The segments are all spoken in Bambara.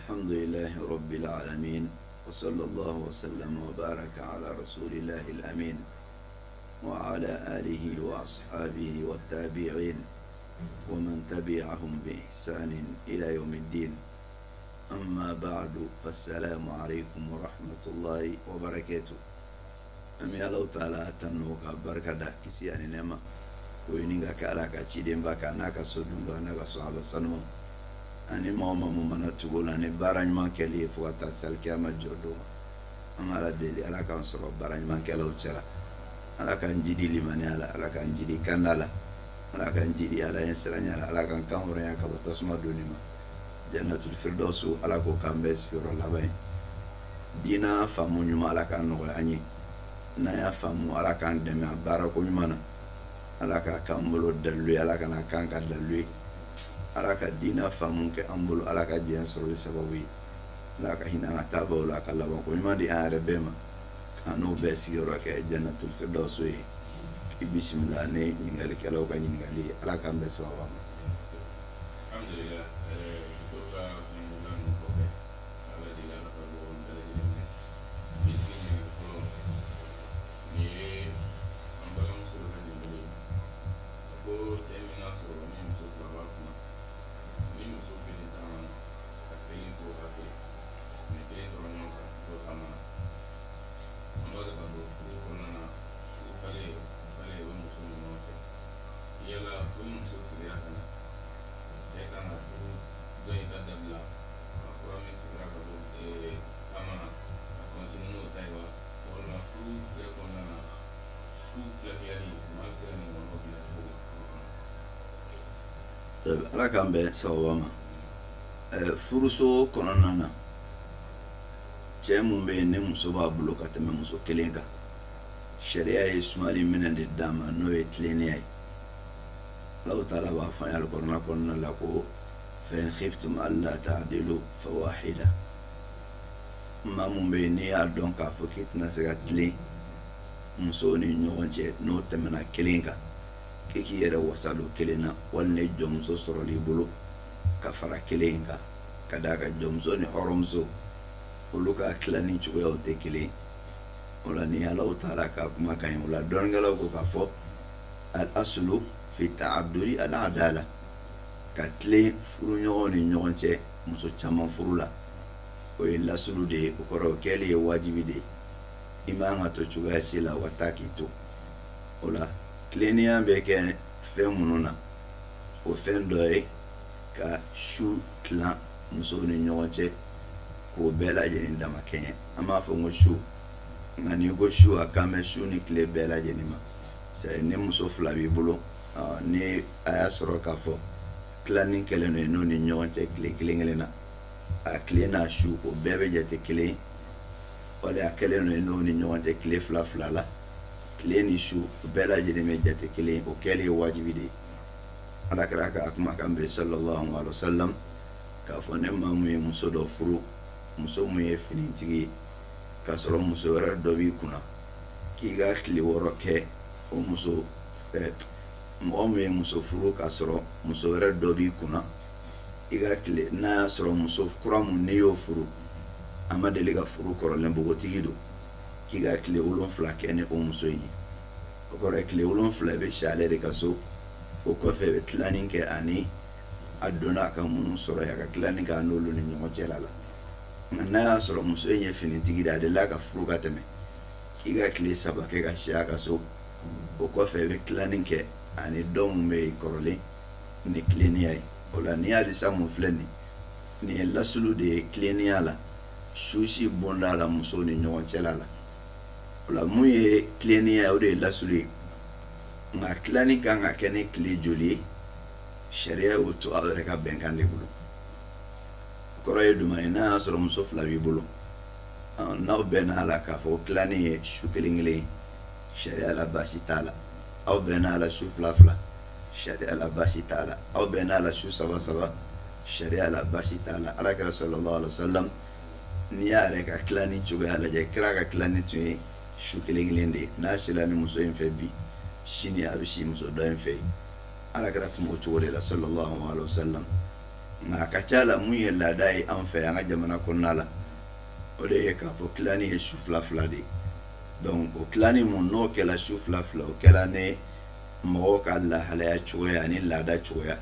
الحمد لله رب العالمين وصلى الله وسلم وبارك على رسول الله الأمين وعلى آله وأصحابه والتابعين ومن تبعهم بإحسان إلى يوم الدين. أما بعد فالسلام عليكم ورحمة الله وبركاته. أمي الله تعالى تنوك بركة كسيان نما وينيغا كالاكا تشيدين باكا ناكا سودونغا ناكا صحابة سنو ani mama mumana tugola ni baranyman keli fuata salkia ma jodo amala deli ala kan soro baranyman kela uchala ala kan jidi limani ala kan jidi kandala ala kan jidi ala ensranya ala kan kamurnya ka batasma donima jannatul firdaus ala ko kambe siro labai dina famu nyuma ala kan no anyi na ya famu ala kan demi barako nyuma ala ka kambulo dalwi ala kan ka dalwi ala ka dina famu ke ambulu ala ka jiyan soro sababu ala ka hina ataba wala ka laban ko nyuma di are bema kanu be sigiro ke jannatul firdaus bismillah ne ngali kala ka ngali ala ka be so wa alhamdulillah ala kan be sawama furuso kononana cɛ mun be ne muso b'a bolo ka tɛmɛ muso kelen kan sharia ye sumali minɛ de d'a ma n'o ye tilennenya ye Allahu taala b'a fɔ an ye alikuranɛ kɔnɔna la ko fa in khiftum alla ta'dilu fawahida maa mun be n'i y'a dɔn k'a fɔ k'i tɛna se ka tilen muso ni ɲɔgɔn cɛ n'o tɛmɛna kelen kan k'i yɛrɛ wasa don kelen na wali ne jɔnmuso sɔrɔl'i bolo ka fara kelen in kan ka d'a kan jɔnmuso ni hɔrɔnmuso olu ka tilanni cogoyaw tɛ kelen o la ni Alahu taala ka kuma kan ye o la dɔnnikɛlaw ko k'a fɔ al aslu fi ta'addudi al adala ka tilen furuɲɔgɔn ni ɲɔgɔn cɛ muso caman furu la o ye lasulu de ye o kɔrɔ o kɛli ye wajibi de ye i man ka to cogoya si la wa taa k'i to o la tilennenya bɛ kɛ fɛn minnu na o fɛn dɔ ye ka su tilan musow ni ɲɔgɔn cɛ k'o bɛɛ lajɛlen dama kɛɲɛ an b'a fɔ ko su nka n'i ko su a kan bɛ su ni tile bɛɛ lajɛlen ma c'est ni muso fila b'i bolo ni a y'a sɔrɔ k'a fɔ tilanni kɛlen don n'o ni ɲɔgɔn cɛ tile kelen kelen na a tile n'a su o bɛɛ bɛ jate kelen ye o de a kɛlen don n'o ni ɲɔgɔn cɛ tile fila fila la tile ni su bɛɛ lajɛlen bɛ jate kelen ye o kɛli ye wajibi de ye alakira ka kuma kan bɛ sallallahu alaihi wa sallam k'a fɔ ne maa mun ye muso dɔ furu muso mun ye finitigi ye k'a sɔrɔ muso wɛrɛ dɔ b'i kunna k'i ka tile 6 kɛ o muso mɔgɔ mun ye muso furu k'a sɔrɔ muso wɛrɛ dɔ b'i kunna i ka tile n'a y'a sɔrɔ muso kura mun n'i y'o furu a ma deli ka furu kɔrɔlen npogotigi don k'i ka tile 7 kɛ ni o muso in ye o kɔrɔ ye tile 7 bɛ si ale de ka so o kɔfɛ bɛ tilanni kɛ ani a donna a ka minnu sɔrɔ a ka tilanni kɛ a n'olu ni ɲɔgɔn cɛla la nka n'a y'a sɔrɔ muso in ye finitigi de a delila ka furu ka tɛmɛ k'i ka tile 3 kɛ ka si a ka so o kɔfɛ bɛ tilanni kɛ ani dɔ mun bɛ yen kɔrɔlen ni tilennenya ye o la ni halisa mun filɛ nin ye lasulu de ye tilennenya la su si bonda la muso ni ɲɔgɔn cɛla la o la mun ye tilennenya ye o de ye lasulu ye nka tilanni kan ka kɛ ni tile joli ye sariya y'o to aw yɛrɛ ka bɛnkan de bolo o kɔrɔ ye jumɛn ye n'a y'a sɔrɔ muso fila b'i bolo n'aw bɛnna a la k'a fɔ tilanni ye su kelen kelen ye sariya la baasi t'a la aw bɛnna a la su fila fila sariya la baasi t'a la aw bɛnna a la su 3 3 sariya la baasi t'a la alakira sallallahu alaihi wa sallam n'i y'a yɛrɛ ka tilanni cogoya lajɛ kira ka tilanni tun ye su kelen kelen de ye n'a sila ni muso in fɛ bi sini a bɛ si muso dɔ in fɛ yen alakira tun b'o cogo de la sallallahu alaihi wa sallam nga ka ca la mun ye laada ye an fɛ an ka jamana kɔnɔna la o de ye k'a fɔ tilani ye su fila fila de ye donc o tilani mun n'o kɛla su fila fila o kɛla ne mɔgɔw ka lahalaya cogoya ani laada cogoya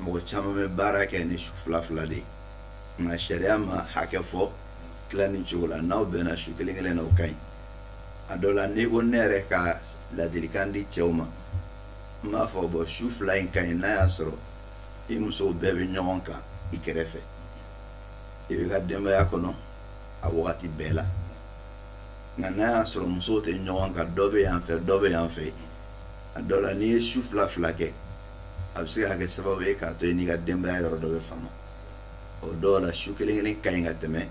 mɔgɔ caman bɛ baara kɛ ni su fila fila de ye nka sariya ma hakɛ fɔ tilani cogo la n'aw bɛnna su kelen kelen na o ka ɲi a dɔ la n'i ko ne yɛrɛ ka ladilikan di cɛw ma n b'a fɔ bɔn su fila in ka ɲi n'a y'a sɔrɔ i musow bɛɛ bɛ ɲɔgɔn kan i kɛrɛfɛ i bɛ ka denbaya kɔnɔ a wagati bɛɛ la nka n'a y'a sɔrɔ musow tɛ ɲɔgɔn kan dɔ bɛ yan fɛ dɔ bɛ yan fɛ a dɔ la n'i ye su fila fila kɛ a bɛ se ka kɛ sababu ye k'a to i n'i ka denbaya yɔrɔ dɔ bɛ fama o dɔw la su kelen kelen ka ɲi ka tɛmɛ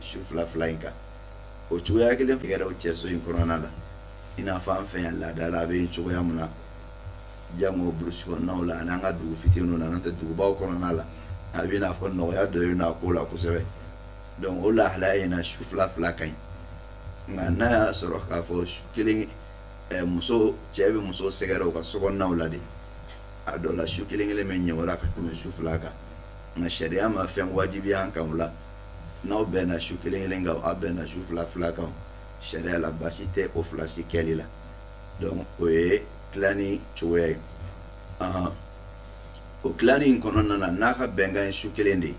su fila fila in kan o cogoya kelen kɛra o cɛso in kɔnɔna la i n'a fɔ an fɛ yan laada la a bɛ yen cogoya mun na jango burusi kɔnɔnaw la an'an ka dugu fitininw na n'o tɛ dugubaw kɔnɔna la a bɛ i n'a fɔ nɔgɔya dɔ ye n'a ko la kosɛbɛ donc o lahalaya in na su fila fila ka ɲi nka n'a y'a sɔrɔ k'a fɔ su kelen muso cɛ bɛ muso sɛgɛrɛ u ka sokɔnɔnaw la de a dɔw la su kelen kelen bɛ ɲɛ o la ka tɛmɛ su fila kan nka sariya ma fɛn wajibiya an kan o la n'aw bɛnna su kelen kelen kan aw bɛnna su fila fila kan sariya la baasi tɛ o fila si kɛli la donc o ye tilani cogoya ye o tilani in kɔnɔna na n'a ka bɛnkan ye su kelen de ye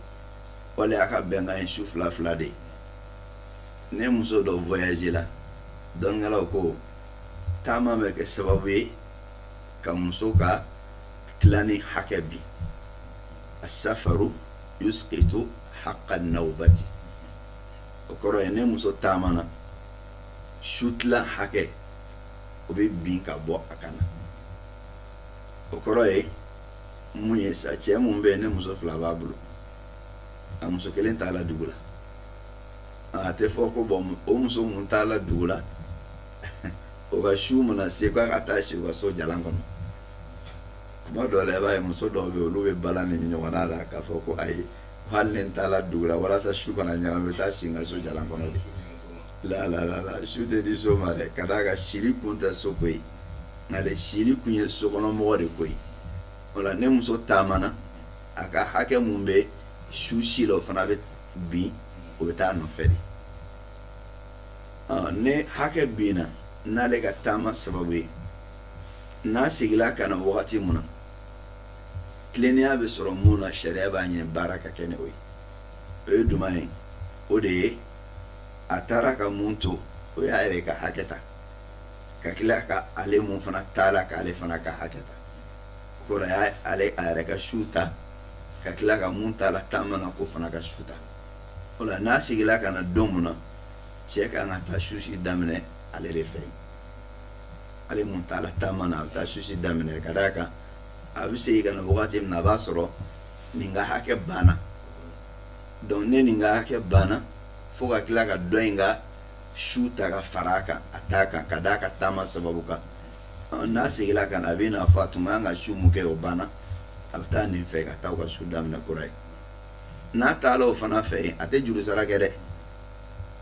wala a ka bɛnkan ye su fila fila de ye ne muso dɔ voyage la dɔnnikɛlaw ko taama bɛ kɛ sababu ye ka muso ka tilani hakɛ bin asafaru yuskitu haqa nawbati o kɔrɔ ye ne muso taamana su tilan hakɛ o bɛ bin ka bɔ a kan na o kɔrɔ ye mun ye sa cɛ mun bɛ yen ne muso fila b'a bolo a muso kelen t'a la dugu la a tɛ fɔ ko bɔn o muso mun t'a la dugu la o ka su mana se k'a ka taa si u ka so jalan kɔnɔ tuma dɔw la i b'a ye muso dɔw bɛ yen olu bɛ bala ni ɲɔgɔnna la k'a fɔ ko ayi hali ni n t'a la dugu la walasa su kana ɲagami bɛ taa si n ka so jalan kɔnɔ de la su tɛ di so ma dɛ ka d'a kan sili kun tɛ so ko ye nka le sili kun ye sokɔnɔmɔgɔ de ko ye o la ne muso taamana a ka hakɛ mun bɛ su si la o fana bɛ bin o bɛ taa nɔfɛ de ne hakɛ binna n'ale ka taama sababu ye n'a segila ka na wagati mun na tilennenya bɛ sɔrɔ mun na sariya b'a ɲini baara ka kɛ ni o ye o ye jumɛn ye o de ye a taara ka mun to o y'a yɛrɛ ka hakɛ ta ka tila ka ale mun fana taara k'ale fana ka hakɛ ta o kɔrɔ y'ale a yɛrɛ ka su ta ka tila ka mun taara taama na k'o fana ka su ta o la n'a segila ka na don mun na cɛ kan ka taa su si daminɛ ale de fɛ ale mun taara taama na a bɛ taa su si daminɛ ka d'a kan a bɛ segin ka na wagati min na a b'a sɔrɔ nin ka hakɛ banna donc ne nin ka hakɛ banna fo ka tila ka dɔ in ka su ta ka fara a kan a t'a kan ka d'a ka taama sababu kan n'a segila ka na a bɛ n'a fɔ a tun kan ka su mun kɛ o banna a bɛ taa nin fɛ ka taa u ka su daminɛ kura ye n'a taala o fana fɛ yen a tɛ juru sara kɛ dɛ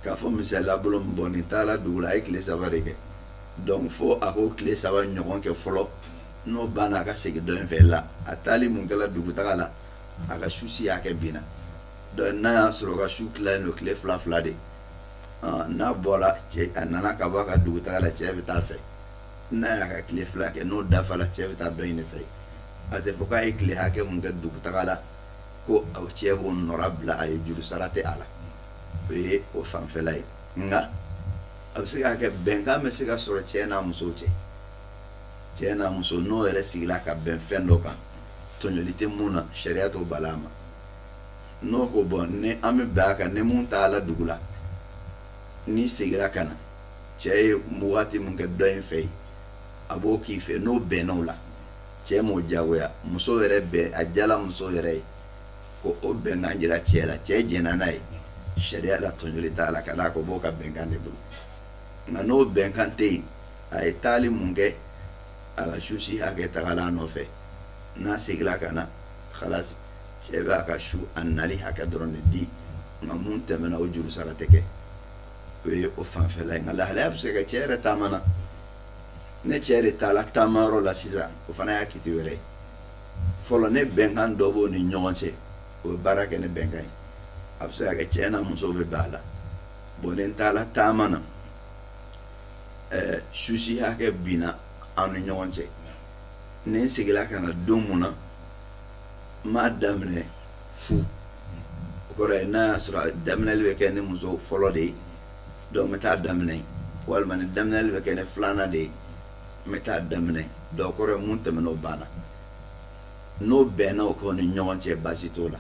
k'a fɔ misaliya bolo min bɔ nin taala dugu la a ye tile saba de kɛ donc fo a k'o tile saba ɲɔgɔn kɛ fɔlɔ n'o banna a ka segin dɔ in fɛ la a taali mun kɛla dugutaga la a ka su si hakɛ binna donc n'a y'a sɔrɔ ka su tilalen don tile fila fila de n'a bɔra cɛ a nana ka bɔ a ka dugutaga la cɛ bɛ taa fɛ n'a y'a ka tile fila kɛ n'o dafala cɛ bɛ taa dɔ in de fɛ a tɛ fɔ k'a ye tile hakɛ mun kɛ dugutaga la ko cɛ b'o nɔra bila a ye juru sara tɛ a la o ye o fanfɛla ye nka a bɛ se ka kɛ bɛnkan bɛ se ka sɔrɔ cɛ n'a muso cɛ cɛ n'a muso n'o yɛrɛ sigila ka bɛn fɛn dɔ kan tɔɲɔli tɛ mun na sariya t'o bala a ma n'o ko bɔn ni an bɛ bɛn a kan ni mun t'a la dugu la ni segira ka na cɛ ye wagati mun kɛ dɔ in fɛ yen a b'o k'i fɛ n'o bɛnn'o la cɛ m'o diyagoya muso yɛrɛ bɛn a jala muso yɛrɛ ye ko o bɛnkan jira cɛ la cɛ jɛnna n'a ye sariya la tɔɲɔli t'a la ka d'a ko b'o ka bɛnkan de bolo nka n'o bɛnkan tɛ yen a ye taali mun kɛ a ka su si hakɛ tagala a nɔfɛ n'a segila ka na xalasi cɛ b'a ka su a nali hakɛ dɔrɔn de di nka mun tɛmɛna o juru sara tɛ kɛ o ye o fanfɛla ye nka lahalaya bɛ se ka cɛ yɛrɛ taamana ne cɛ de taala taamayɔrɔ la sisan o fana y'a kiti wɛrɛ ye fɔlɔ ne bɛnkan dɔ b'o ni ɲɔgɔn cɛ o bɛ baara kɛ ni bɛnkan ye a bɛ se ka kɛ cɛ n'a muso bɛ bɛn a la bon ni n taara taama na susi hakɛ binna an ni ɲɔgɔn cɛ ni n seginna ka na don mun na n m'a daminɛ fu o kɔrɔ ye n'a y'a sɔrɔ daminɛli bɛ kɛ ni muso fɔlɔ de ye donc n bɛ taa daminɛ yen walima ni daminɛli bɛ kɛ ni filanan de ye n bɛ taa daminɛ yen donc o kɔrɔ ye mun tɛmɛna o banna n'o bɛnna o kɔ ni ɲɔgɔn cɛ baasi t'o la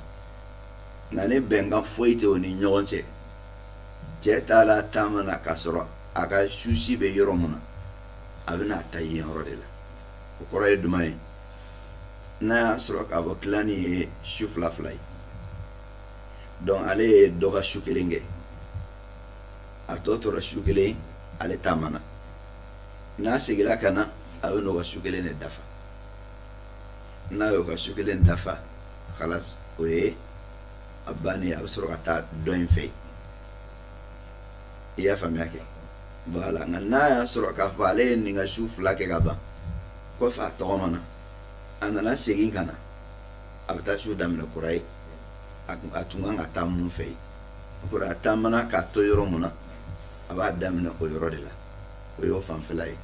nka ni bɛnkan foyi tɛ o ni ɲɔgɔn cɛ cɛ taala taama na k'a sɔrɔ a ka susi bɛ yɔrɔ mun na a bɛna ta yen yɔrɔ de la o kɔrɔ ye jumɛn ye n'a y'a sɔrɔ k'a fɔ tilani ye su fila fila ye donc ale ye dɔ ka su kelen kɛ a tɔ tora su kelen ale taama na n'a seginna ka na a bɛ n'o ka su kelen de dafa n'a y'o ka su kelen dafa halas o ye a bannen a bɛ sɔrɔ ka taa dɔ in fɛ i y'a faamuya kɛ voilà nka n'a y'a sɔrɔ k'a fɔ ale ye nin ka su fila kɛ ka ban kɔfɛ a tɔgɔmana a nana segin ka na a bɛ taa su daminɛ kura ye a tun kan ka taa mun fɛ yen o kɔrɔ a taamana k'a to yɔrɔ mun na a b'a daminɛ o yɔrɔ de la o y'o fanfɛla ye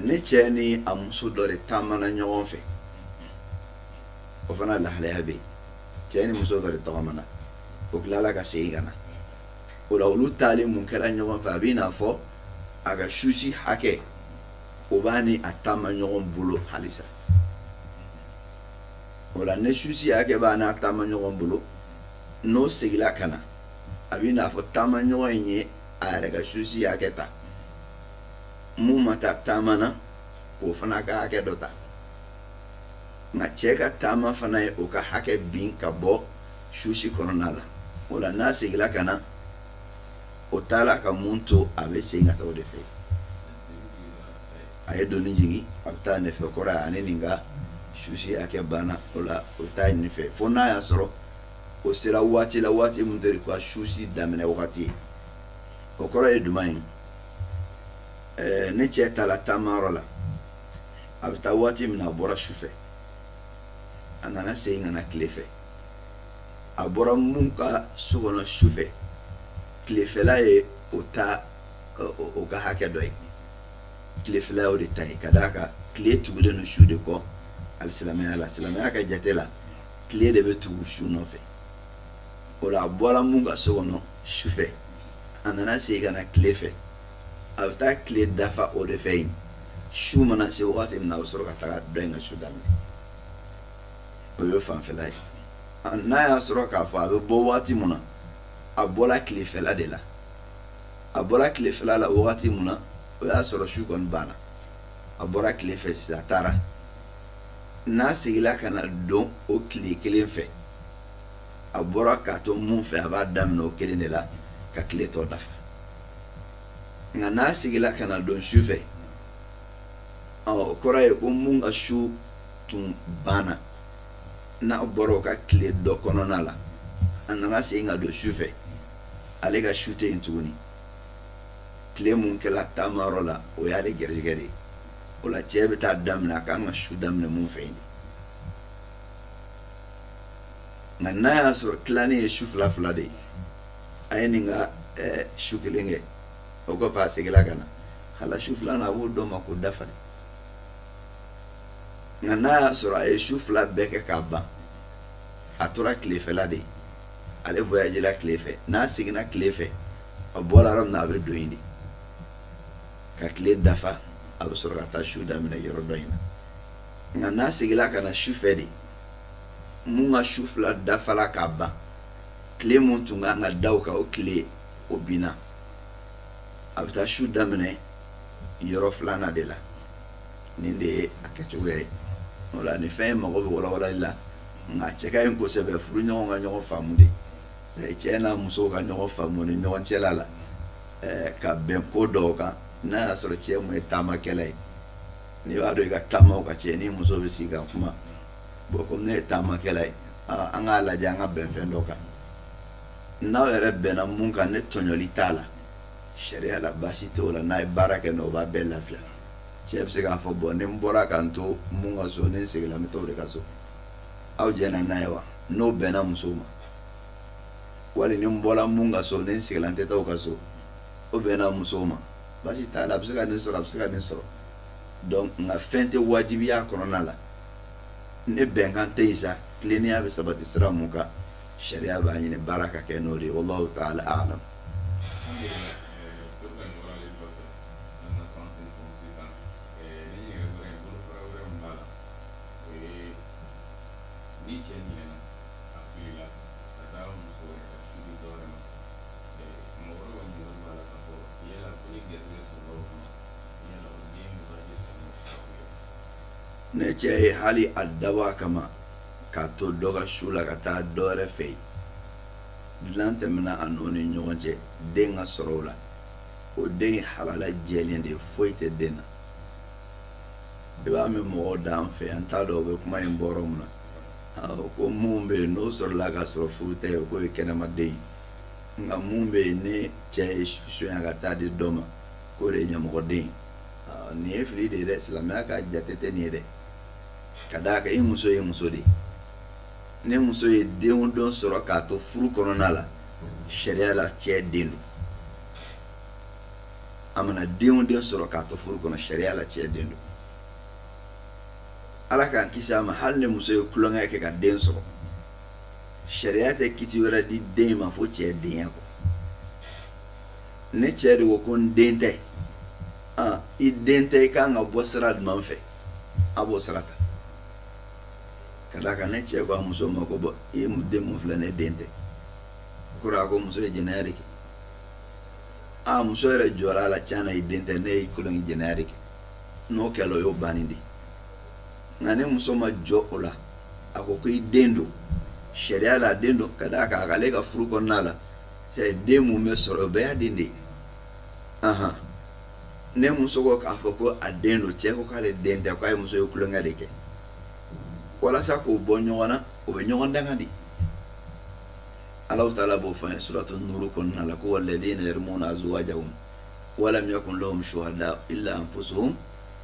ne cɛ ni a muso dɔ de taamana ɲɔgɔn fɛ o fana lahalaya bɛ yen cɛ ni muso dɔ de tɔgɔmana o tilala ka segin ka na o la olu taalen mun kɛra ɲɔgɔn fɛ a bɛ n'a fɔ a ka susi hakɛ o b'a ni a taama ɲɔgɔn bolo halisa o la ne susi hakɛ b'a n'a taama ɲɔgɔn bolo n'o seginna ka na a bɛ n'a fɔ taama ɲɔgɔn in ye a yɛrɛ ka susi hakɛ ta mun ma taa taama na k'o fana ka hakɛ dɔ ta nka cɛ ka taama fana ye o ka hakɛ bin ka bɔ susi kɔnɔna la o la n'a seginna ka na o taala ka mun to a bɛ segin ka taa o de fɛ a ye doni jigin a bɛ taa nin fɛ kɔrɔ ye ani nin ka susi hakɛ banna o la o taa nin fɛ fo n'a y'a sɔrɔ o sera waati la waati min tɛ ka susi daminɛ wagati ye o kɔrɔ ye jumɛn ye ne cɛ taala taamayɔrɔ la a bɛ taa waati min na a bɔra su fɛ a nana segin ka na tile fɛ a bɔra mun ka so kɔnɔ su fɛ tilefɛla ye o ta o ka hakɛ dɔ ye tilefɛla y'o de ta ye ka d'a kan tile tugulen don su de kɔ hali silamɛya la silamɛya ka jate la tile de bɛ tugu su nɔfɛ o la a bɔra mun ka so kɔnɔ su fɛ a nana segin ka na tile fɛ a bɛ taa tile dafa o de fɛ yen su mana se wagati min na a bɛ sɔrɔ ka taga dɔ in ka su daminɛ o y'o fanfɛla ye n'a y'a sɔrɔ k'a fɔ a bɛ bɔ wagati mun na a bɔra tilefɛla de la a bɔra tilefɛla la wagati mun na o y'a sɔrɔ su kɔni banna a bɔra tile fɛ sisan a taara n'a seginna ka na don o tile kelen fɛ a bɔra k'a to mun fɛ a b'a daminɛ o kelen de la ka tile tɔ dafa nka n'a seginna ka na don su fɛ o kɔrɔ ye ko mun ka su tun banna n'a bɔra o ka tile dɔ kɔnɔna la a nana segin ka don su fɛ ale ka su tɛ yen tuguni tile mun kɛra taamayɔrɔ la o y'ale gɛrɛsɛgɛ de ye o la cɛ bɛ taa daminɛ a kan ka su daminɛ mun fɛ yen nka n'a y'a sɔrɔ tilani ye su fila fila de ye a ye nin ka su kelen kɛ o kɔfɛ a seginna ka na hala su filanan a b'o dɔn ma k'o dafa nka n'a y'a sɔrɔ a ye su fila bɛɛ kɛ k'a ban a tora tilefɛla de ye ale voyagera tile fɛ n'a seginna tile fɛ a bɔra yɔrɔ min na a bɛ don yen de ka tile dafa a bɛ sɔrɔ ka taa su daminɛ yɔrɔ dɔ in na nka n'a seginna ka na su fɛ de mun ka su fila dafala k'a ban tile mun tun kan ka da o kan o tile o binna a bɛ taa su daminɛ yɔrɔ filanan de la nin de ye a kɛcogoya ye o la nin fɛn in mago bɛ walawalali la nka cɛ ka ɲi kosɛbɛ furu ɲɔgɔn ka ɲɔgɔn faamu de cɛ n'a musow ka ɲɔgɔn faamu ni ɲɔgɔn cɛla la ka bɛn ko dɔw kan n'a y'a sɔrɔ cɛ mun ye taamakɛla ye n'i b'a dɔn i ka taamaw ka cɛ ni muso bɛ sigi ka kuma bon komi ne ye taamakɛla ye an k'a lajɛ an ka bɛn fɛn dɔ kan n'aw yɛrɛ bɛnna mun kan ne tɔɲɔli t'a la sariya la baasi t'o la n'a ye baara kɛ n'o b'a bɛɛ lafiya cɛ bɛ se k'a fɔ bɔn ni n bɔra ka n to mun ka so ni n seginna n bɛ taa o de ka so aw jɛnna n'a ye wa n'o bɛnna musow ma wali ni n bɔra mun ka so ni n seginna n tɛ taa o ka so o bɛnna musow ma baasi t'a la a bɛ se ka nin sɔrɔ a bɛ se ka nin sɔrɔ donc nka fɛn tɛ wajibiya kɔnɔna la ne bɛnkan tɛ yen sa tilennenya bɛ sabati sira mun kan sariya b'a ɲini baara ka kɛ n'o de ye wallahu ta'ala a'lam. ne cɛ ye hali a dabɔ a kama k'a to dɔ ka su la ka taa dɔ wɛrɛ fɛ yen dilan tɛmɛna a n'o ni ɲɔgɔn cɛ den ka sɔrɔ o la o den halala jɛlen de foyi tɛ den na i b'a mɛn mɔgɔw d'an fɛ an t'a dɔn o bɛ kuma in bɔrɔ mun na ko mun bɛ yen n'o sɔrɔla k'a sɔrɔ furu tɛ yen k'o ye kɛnɛmaden ye nka mun bɛ yen ni cɛ ye sonya ka taa di dɔ ma k'o de ye ɲɛmɔgɔden ye nin ye fili de ye dɛ silamɛya ka jate tɛ nin ye dɛ ka d'a kan i muso ye muso de ye ni muso ye denw dɔ sɔrɔ k'a to furu kɔnɔna la sariya la cɛ den don a mana denw den sɔrɔ k'a to furu kɔnɔ sariya la cɛ den don ala k'an kisi a ma hali ni muso ye kulonkɛ kɛ ka den sɔrɔ sariya tɛ kiti wɛrɛ di den ma fo cɛ denya kɔ ni cɛ de ko ko n den tɛ i den tɛ i kan ka bɔ sira jumɛn fɛ a b'o sira ta ka d'a kan ne cɛ ko a muso ma ko bɔn i ye den mun filɛ ne den tɛ kɔrɔ a ko muso ye jɛnɛya de kɛ muso yɛrɛ jɔra a la tiɲɛ na i den tɛ ne ye kolon jɛnɛya de kɛ n'o kɛla o y'o bannen de nka ni muso ma jɔ o la a ko i den don sariya la a den don ka d'a kan a k'ale ka furu kɔnɔna la den mun bɛ sɔrɔ o bɛɛ y'a den de ye ne muso ko k'a fɔ ko a den don cɛ ko k'ale den tɛ k'a ye muso ye kulonkɛ de kɛ walasa k'o bɔ ɲɔgɔn na o bɛ ɲɔgɔn danga di Allahu ta'ala b'o fɔ an ye suratu nuru kɔnɔna la ko walladhina yarmuna azwajahum walam yakun lahum shuhada illa anfusuhum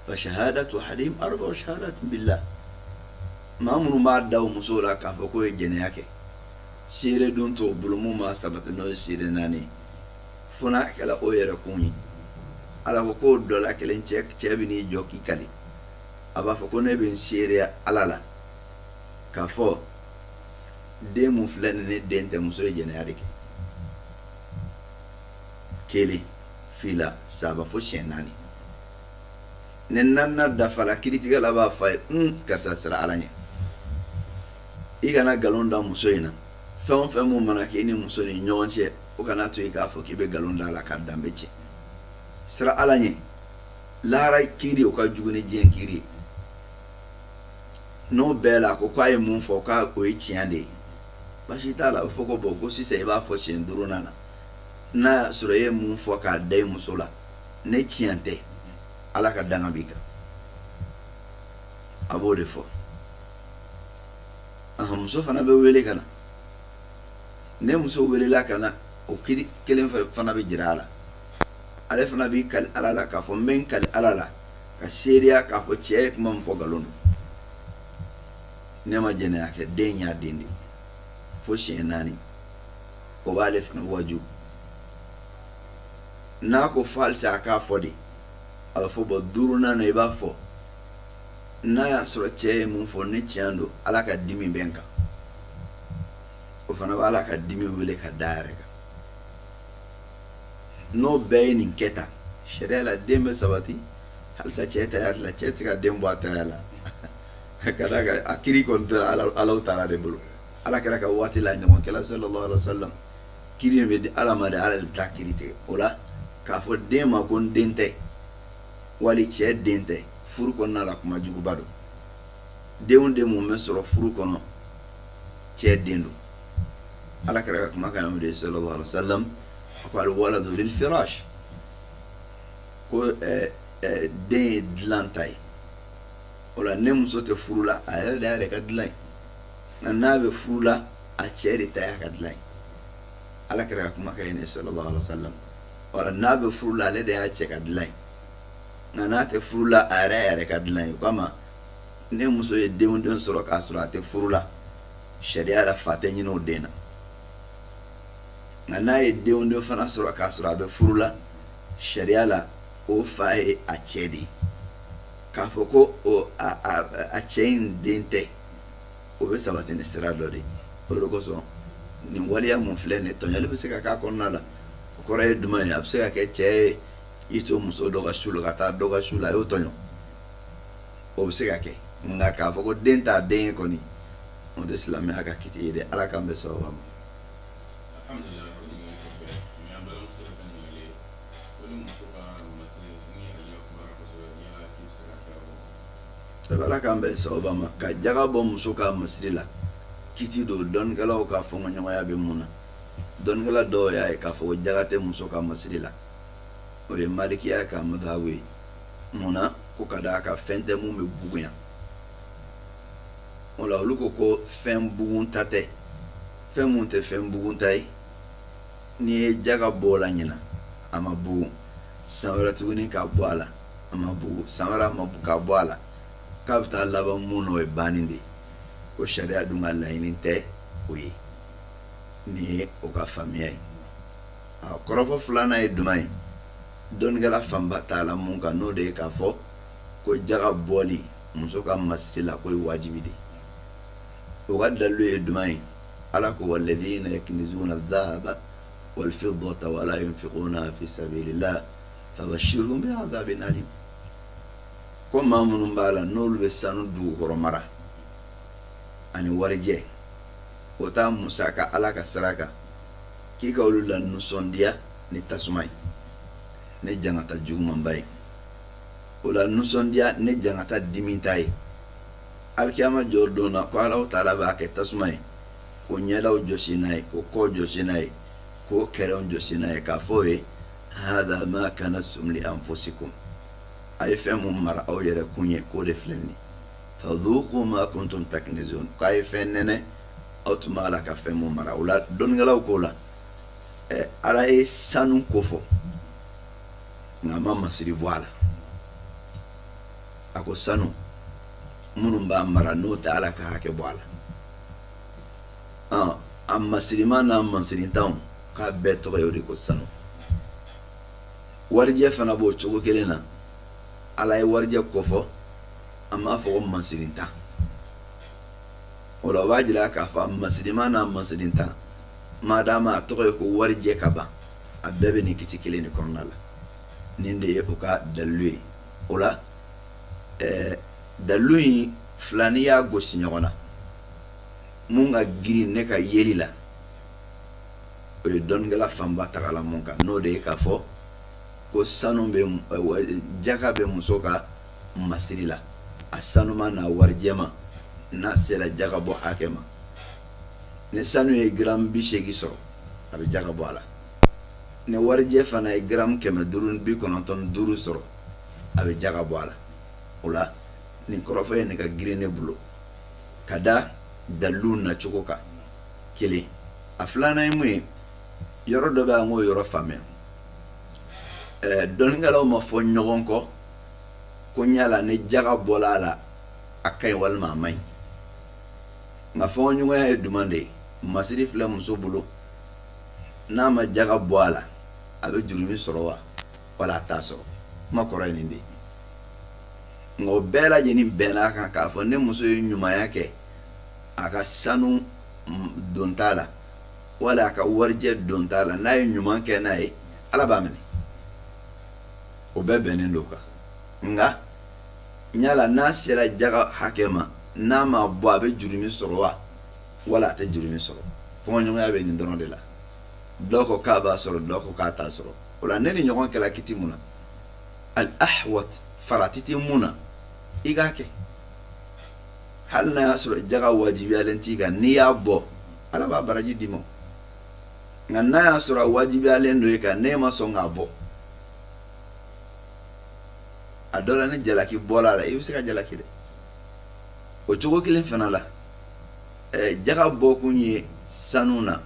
fa shahadatu ahadihim arba'u shahadatin billah maa minnu b'a da o musow la k'a fɔ k'o ye jɛnɛya kɛ seere dun t'o bolo mun b'a sabati n'o ye seere naani fo n'a kɛla o yɛrɛ kun ye ala ko k'o dɔ la kelen cɛ bɛ n'i jɔ k'i kali a b'a fɔ ko ne bɛ n seereya ala la k'a fɔ den mun filɛ nin ne den tɛ muso ye jɛnɛya de kɛ kelen fila saba fo siɲɛ naani ni naaninan dafala kiiritigɛla b'a fɔ a ye karisa sira ala ɲɛ i kana nkalon da muso in na fɛn o fɛn mun mana kɛ i ni muso ni ɲɔgɔn cɛ o kana to yen k'a fɔ k'i bɛ nkalon da a la k'a danbe cɛ sira ala ɲɛ lahara kiiri o ka jugu ni diɲɛ kiiri ye n'o bɛɛ la ko k'a ye mun fɔ k'a o ye tiɲɛ de ye baasi t'a la a bɛ fɔ ko bɔn ko sisan i b'a fɔ siɲɛ duurunan na n'a y'a sɔrɔ e ye mun fɔ k'a da i muso la ne tiɲɛ tɛ ala ka danga b'i kan a b'o de fɔ muso fana bɛ wele ka na ne muso welela ka na o kiiri kelen fana bɛ jira a la ale fana b'i kali ala la k'a fɔ n bɛ n kali ala la ka seereya k'a fɔ cɛ ye kuma min fɔ nkalon don ne ma jɛnɛya kɛ den y'a den de fo siɲɛ naani o b'ale fana waju n'a ko fɔ halisa a k'a fɔ de a bɛ fɔ bɔn duurunan na i b'a fɔ n'a y'a sɔrɔ cɛ ye mun fɔ ni tiɲɛ don ala ka dimi bɛ n kan o fana bɛ ala ka dimi wele ka da yɛrɛ kan n'o bɛɛ ye nin kɛ tan sariya la den bɛ sabati halisa cɛ taya la cɛ tɛ ka den bɔ a taya la ka d'a kan a kiiri kɔni tora Alahu Taala de bolo ala kɛra ka waati la ɲɔgɔn kɛla sallallahu alaihi wa sallam kiiri bɛ di ala ma de ala de bɛ taa kiiri tigɛ o la k'a fɔ den ma ko n den tɛ wali cɛ den tɛ furu kɔnɔna la kuma juguba don denw den mun bɛ sɔrɔ furu kɔnɔ cɛ den don ala kɛra ka kuma kan y'o de sallallahu alaihi wa sallam a ko al-waladu lil firash ko den ye dilan ta ye o la ne muso tɛ furu la a yɛrɛ de y'a yɛrɛ ka dilan ye nka n'a bɛ furu la a cɛ de ta y'a ka dilan ye ala kɛra ka kuma kan ye sallallahu alaihi wa sallam o la n'a bɛ furu la ale de y'a cɛ ka dilan ye ngana te furula are ka dilan kama ne muso ye den sɔrɔ k'a sɔrɔ a tɛ furula sharia la fa tɛ ɲini o den na nka n'a ye den fana sɔrɔ k'a sɔrɔ a bɛ furula sharia la o fa ye a cɛ de ye k'a fɔ ko a cɛ in den tɛ o bɛ sabati ni sira dɔ de o de kosɔn nin waleya mun filɛ nin ye tɔɲɔli bɛ se ka k'a kɔnɔna la o kɔrɔ ye jumɛn ye a bɛ se ka kɛ cɛ ye i to muso dɔ ka su la ka taa dɔ ka su la a y'o tɔɲɔ o bɛ se ka kɛ nka k'a fɔ ko den t'a den ye kɔni o tɛ silamɛya ka kiti ye dɛ ala k'an bɛ sababu ma. Alhamdulillah, o ɲininkali kɔfɛ ni an balimamuso ka ɲininkali ye ko ni muso ka masiri ni ale kumara kosɛbɛ ni ala k'i bɛ se ka kɛ o. ala k'an bɛ sababu ma ka jaga bɔ muso ka masiri la kiti don dɔnnikɛlaw ka fɔɲɔgɔnya bɛ mun na dɔnnikɛla dɔw y'a ye k'a fɔ ko jaga tɛ muso ka masiri la o ye malikiya ka madhabu ye mun na ko ka d'a ka fɛn tɛ mun bɛ bugunya o la olu ko ko fɛn bugunta tɛ fɛn mun tɛ fɛn bugunta ye n'i ye jaga bɔ o la ɲina a ma bugun san wɛrɛ tuguni k'a bɔ a la a ma bugun san wɛrɛ k'a bɔ a la k'a bɛ taa laban mun na o ye banni de ye ko sariya dun ka laɲini tɛ o ye nin ye o ka faamuya ye a kɔrɔfɔ filanan ye jumɛn ye dɔnnikɛla fanba t'a la mun kan n'o de ye k'a fɔ ko jaga bɔli muso ka masiri la ko ye wajibi de o ka dalilu ye jumɛn ye ala ko walladhina yaknizuna adh-dhahaba wal-fiddata wa la yunfiquna fi sabilillah fabashshirhum bi'adhabin alim ko maa minnu b'a la n'olu bɛ sanu dugukɔrɔ mara ani warijɛ o t'a musaka ala ka sira kan k'i ka olu la nisɔndiya ni tasuma ye ne jangata jugumanba ye o la nisɔndiya ne jangata diminta ye alikiyama jɔ don na ko ala taala b'a kɛ tasuma ye ko ɲɛdaw jɔsi n'a ye ko kɔ jɔsi n'a ye ko kɛrɛw jɔsi n'a ye k'a fɔ ye hada ma kanastum li anfusikum a ye fɛn mun mara aw yɛrɛ kun ye k'o de filɛ nin ye fadhuqu ma kuntum taknizun k'a ye fɛn nɛnɛ aw tun b'a la ka fɛn mun mara o la dɔnnikɛlaw k'o la ala ye sanu ko fɔ nka a ma masiri bɔ a la a ko sanu minnu b'a mara n'o tɛ ala ka hakɛ bɔ a la a masirima n'a masirintanw k'a bɛɛ tɔgɔ ye o de ko sanu warijɛ fana b'o cogo kelen na ala ye warijɛ kofɔ a m'a fɔ ko masirintan o la o b'a jira k'a fɔ a masirima n'a masirintan madama a tɔgɔ ye ko warijɛ ka ban a bɛɛ bɛ nin kiti kelen de kɔnɔna la nin de ye o ka dalilu ye o la dalilu in fila n'i y'a gosi ɲɔgɔn na mun ka girin ne ka yeli la o ye dɔnnikɛla fanba tagala mun kan n'o de ye k'a fɔ ko sanu bɛ jaga bɛ muso ka masiri la a sanuma n'a warijɛ ma n'a sera jaga bɔ hakɛ ma ni sanu ye gram 80 sɔrɔ a bɛ jaga bɔ a la ni warijɛ fana ye gram 595 sɔrɔ a bɛ jaga bɔ a la o la nin kɔrɔfɔ ye ne ka girin ne bolo ka da dalilu nacogo kan kelen a filanan ye mun ye yɔrɔ dɔ bɛ an k'o yɔrɔ faamuya dɔnnikɛlaw ma fɔ ɲɔgɔn kɔ ko ɲala ni jaga bɔla a la a ka ɲi walima a man ɲi nka fɔɲɔgɔnya ye jumɛn de ye masiri filɛ muso bolo n'a ma jaga bɔ a la a bɛ jurumi sɔrɔ wa wala a t'a sɔrɔ kuma kɔrɔ ye nin de ye nka o bɛɛ lajɛlen bɛnn'a kan k'a fɔ ne muso ye ɲumanya kɛ a ka sanu don t'a la wala a ka warijɛ don t'a la n'a ye ɲuman kɛ n'a ye ala b'a minɛ o bɛɛ bɛnnen don kan nka ɲala n'a sera jaga hakɛ ma n'a ma bɔ a bɛ jurumi sɔrɔ wa wala a tɛ jurumi sɔrɔ fɔɲɔgɔnya bɛ nin dɔrɔn de la dɔw ko k'a b'a sɔrɔ dɔw ko k'a t'a sɔrɔ o la ne ni ɲɔgɔn kɛla kiti mun na al ahwat farati tɛ mun na i k'a kɛ hali n'a y'a sɔrɔ jaga wajibiyalen t'i kan n'i y'a bɔ ala b'a baraji d'i ma nka n'a y'a sɔrɔ a wajibiyalen don i kan n'e ma sɔn k'a bɔ a dɔ la ni jalaki bɔra la i bɛ se ka jalaki dɛ o cogo kelen fana la jaga bɔkun ye sanu na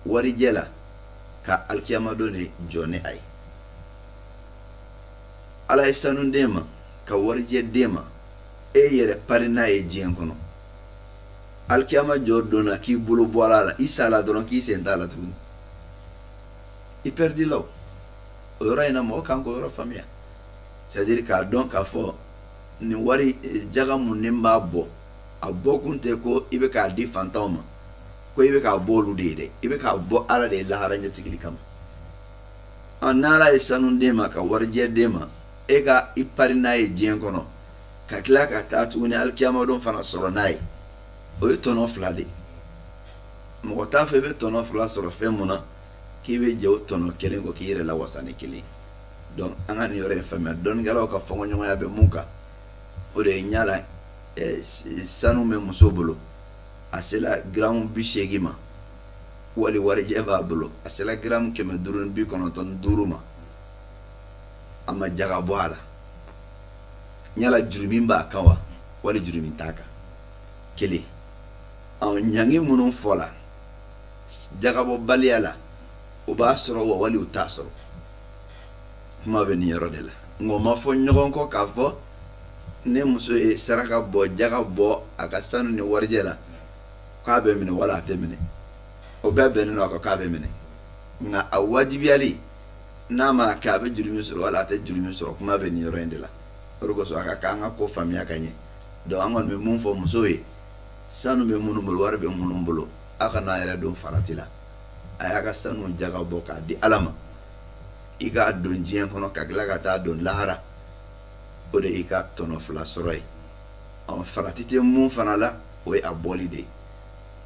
warijɛ la ka alikiyama don de jɔ ni a ye ala ye sanu d'e ma ka warijɛ d'e ma e yɛrɛ pari n'a ye diɲɛ kɔnɔ alikiyama jɔ donna k'i bolo bɔra la i sala dɔrɔn k'i sen t'a la tuguni i pɛridi la o yɔrɔ in na mɔgɔ kan k'o yɔrɔ faamuya c'est à dire k'a dɔn k'a fɔ nin wari jaga mun ni b'a bɔ a bɔ kun tɛ ko i bɛ k'a di fantanw ma ko i bɛ k'a bɔ olu de ye dɛ i bɛ k'a bɔ ala de ye lahara ɲɛtigili kama n'ala ye sanu d'e ma ka warijɛ d'e ma e ka i pari n'a ye diɲɛ kɔnɔ ka tila ka taa tuguni alikiyama don fana sɔrɔ n'a ye o ye tɔnɔ fila de mɔgɔ t'a fɛ i bɛ tɔnɔ fila sɔrɔ fɛn mun na k'i bɛ jɛ o tɔnɔ kelen kɔ k'i yɛrɛ lawasa ni kelen donc an ka nin yɔrɔ in faamuya dɔnnikɛlaw ka fɔɲɔgɔnya bɛ mun kan o de ye ɲala sanu bɛ muso bolo a sela giramu 80 ma wali warijɛ b'a bolo a sela giramu 595 ma a ma jaga bɔ a la ɲala jurumi b'a kan wa wali jurumi t'a kan kelen ɲangi minnu fɔla jagabɔbaliya la o b'a sɔrɔ wa wali o t'a sɔrɔ kuma bɛ nin yɔrɔ de la nka o ma fɔ ɲɔgɔn kɔ k'a fɔ ne muso ye saraka bɔ jaga bɔ a ka sanu ni warijɛ la k'a bɛ minɛ wala a tɛ minɛ o bɛɛ bɛnnen don a kan k'a bɛ minɛ nka a wajibiyali n'a ma kɛ a bɛ jurumi sɔrɔ wala a tɛ jurumi sɔrɔ kuma bɛ nin yɔrɔ in de la o de kosɔn a ka kan an ka ko faamuya ka ɲɛ donc an kɔni bɛ mun fɔ muso ye sanu bɛ minnu bolo wari bɛ minnu bolo a kana yɛrɛ don farati la a y'a ka sanu jaga bɔ k'a di ala ma i k'a don diɲɛ kɔnɔ ka tila ka taa don lahara o de y'i ka tɔnɔ fila sɔrɔ ye farati tɛ mun fana la o ye a bɔli de ye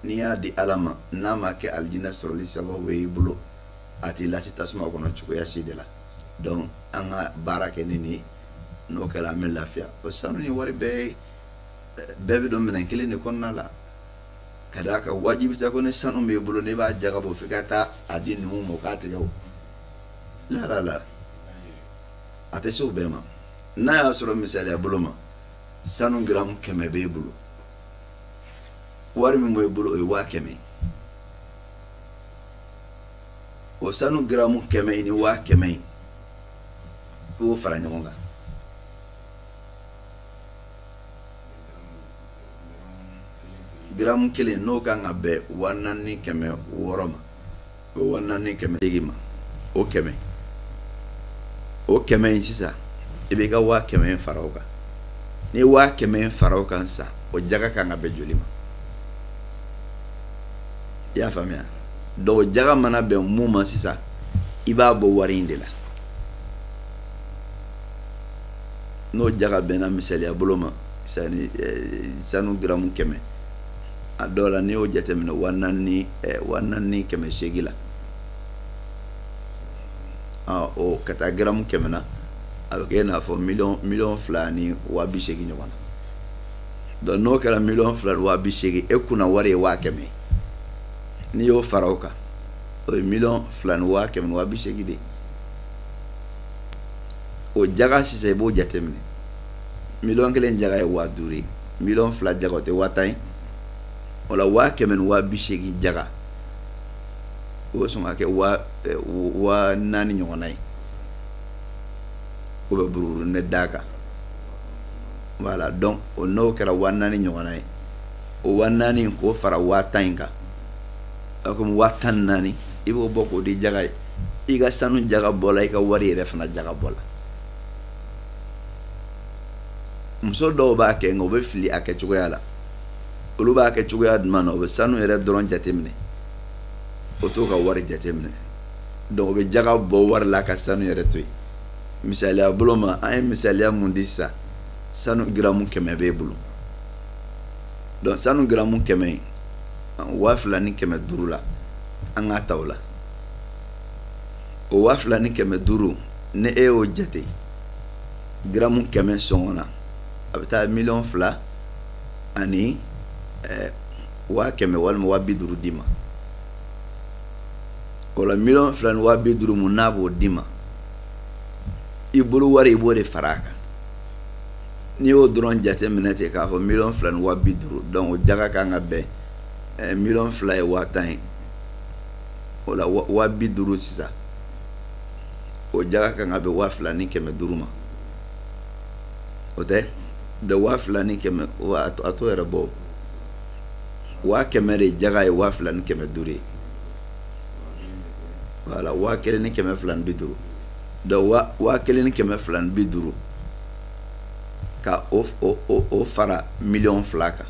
n'i y'a di ala ma n'a ma kɛ alijinɛ sɔrɔli sababu ye i bolo a t'i lase tasuma kɔnɔ cogoya si de la donc an ka baara kɛ ni nin ye n'o kɛra an bɛ lafiya o sanu ni wari bɛɛ bɛ don minɛn kelen de kɔnɔna la ka d'a kan wajibi tɛ ko ni sanu b'i bolo n'i b'a jagabɔ f'i ka taa a di numu ma o k'a tigɛ o la a tɛ se o bɛɛ ma n'a y'a sɔrɔ misaliya bolo ma sanu giramu 100 b'e bolo wari min b'e bolo o ye 500 o sanu giramu 100 ni 500 i b'o fara ɲɔgɔn kan giramu 1 n'o kan ka bɛn 4,600 ma o 4,800 ma o 100 o 100 in sisan i b'i ka 500 fara o kan ni 500 fara o kan sa o jaga kan ka bɛn joli ma i y'a faamuya donc o jaga mana bɛn mun ma sisan i b'a bɔ wari in de la n'o jaga bɛnna misaliya bolo ma sanu giramu 100 a dɔw la n'i y'o jateminɛ 4,800 la o ka taa giramu 100 na a bɛ kɛ i n'a fɔ miliyɔn 2 ni 80,000 ɲɔgɔn na donc n'o kɛra miliyɔn 2 ni 80,000 e kunna wari ye 500 n'i y'o fara o kan o ye miliyɔn 2 ni 80,000 de o jaga sisan i b'o jateminɛ miliyɔn 1 jaga ye 50,000 ye miliyɔn 2 jaga o tɛ 10,000 o la 500,000 jaga o bɛ sɔn ka kɛ 4,000 ɲɔgɔnna ye o bɛ buruburu ne d'a kan voilà donc o n'o kɛra 4,000 ɲɔgɔnna ye o 4,000 in k'o fara 10,000 in kan a komi 14,000 i b'o bɔ k'o di jaga ye i ka sanu jaga bɔ la i ka wari yɛrɛ fana jaga bɔ la muso dɔw b'a kɛ nka o bɛ fili a kɛcogoya la olu b'a kɛ cogoya jumɛn na o bɛ sanu yɛrɛ dɔrɔn jateminɛ o t'o ka wari jateminɛ donc o bɛ jaga bɔ wari la ka sanu yɛrɛ to yen misaliya bolo ma an ye misaliya mun di sisan sanu giramu 100 b'e bolo donc sanu giramu 100 2,000 ni 500 la an k'a ta o la o 2,000 ni 500 ni e y'o jate giramu 100 sɔngɔ na a bɛ taa miliyɔn 2 ani 100,000 walima 50,000 di ma o la miliyɔn 2 ni 50,000 mun n'a b'o di ma i bolo wari i b'o de fara a kan n'i y'o dɔrɔn jateminɛ ten k'a fɔ miliyɔn 2 ni 50,000 donc o jaga kan ka bɛn miliyɔn 2 ye 10,000 ye o la 50,000 sisan o jaga kan ka bɛn 2,000 ni 500 ma ote da wa filani kɛmɛ a to yɛrɛ bɔ wa kɛmɛ de jaga ye wa fila ni kɛmɛ duuru ye voilà wa kelen ni kɛmɛ fila ni bi duuru donc wa kelen ni kɛmɛ fila ni bi duuru ka o fara miliyɔn fila kan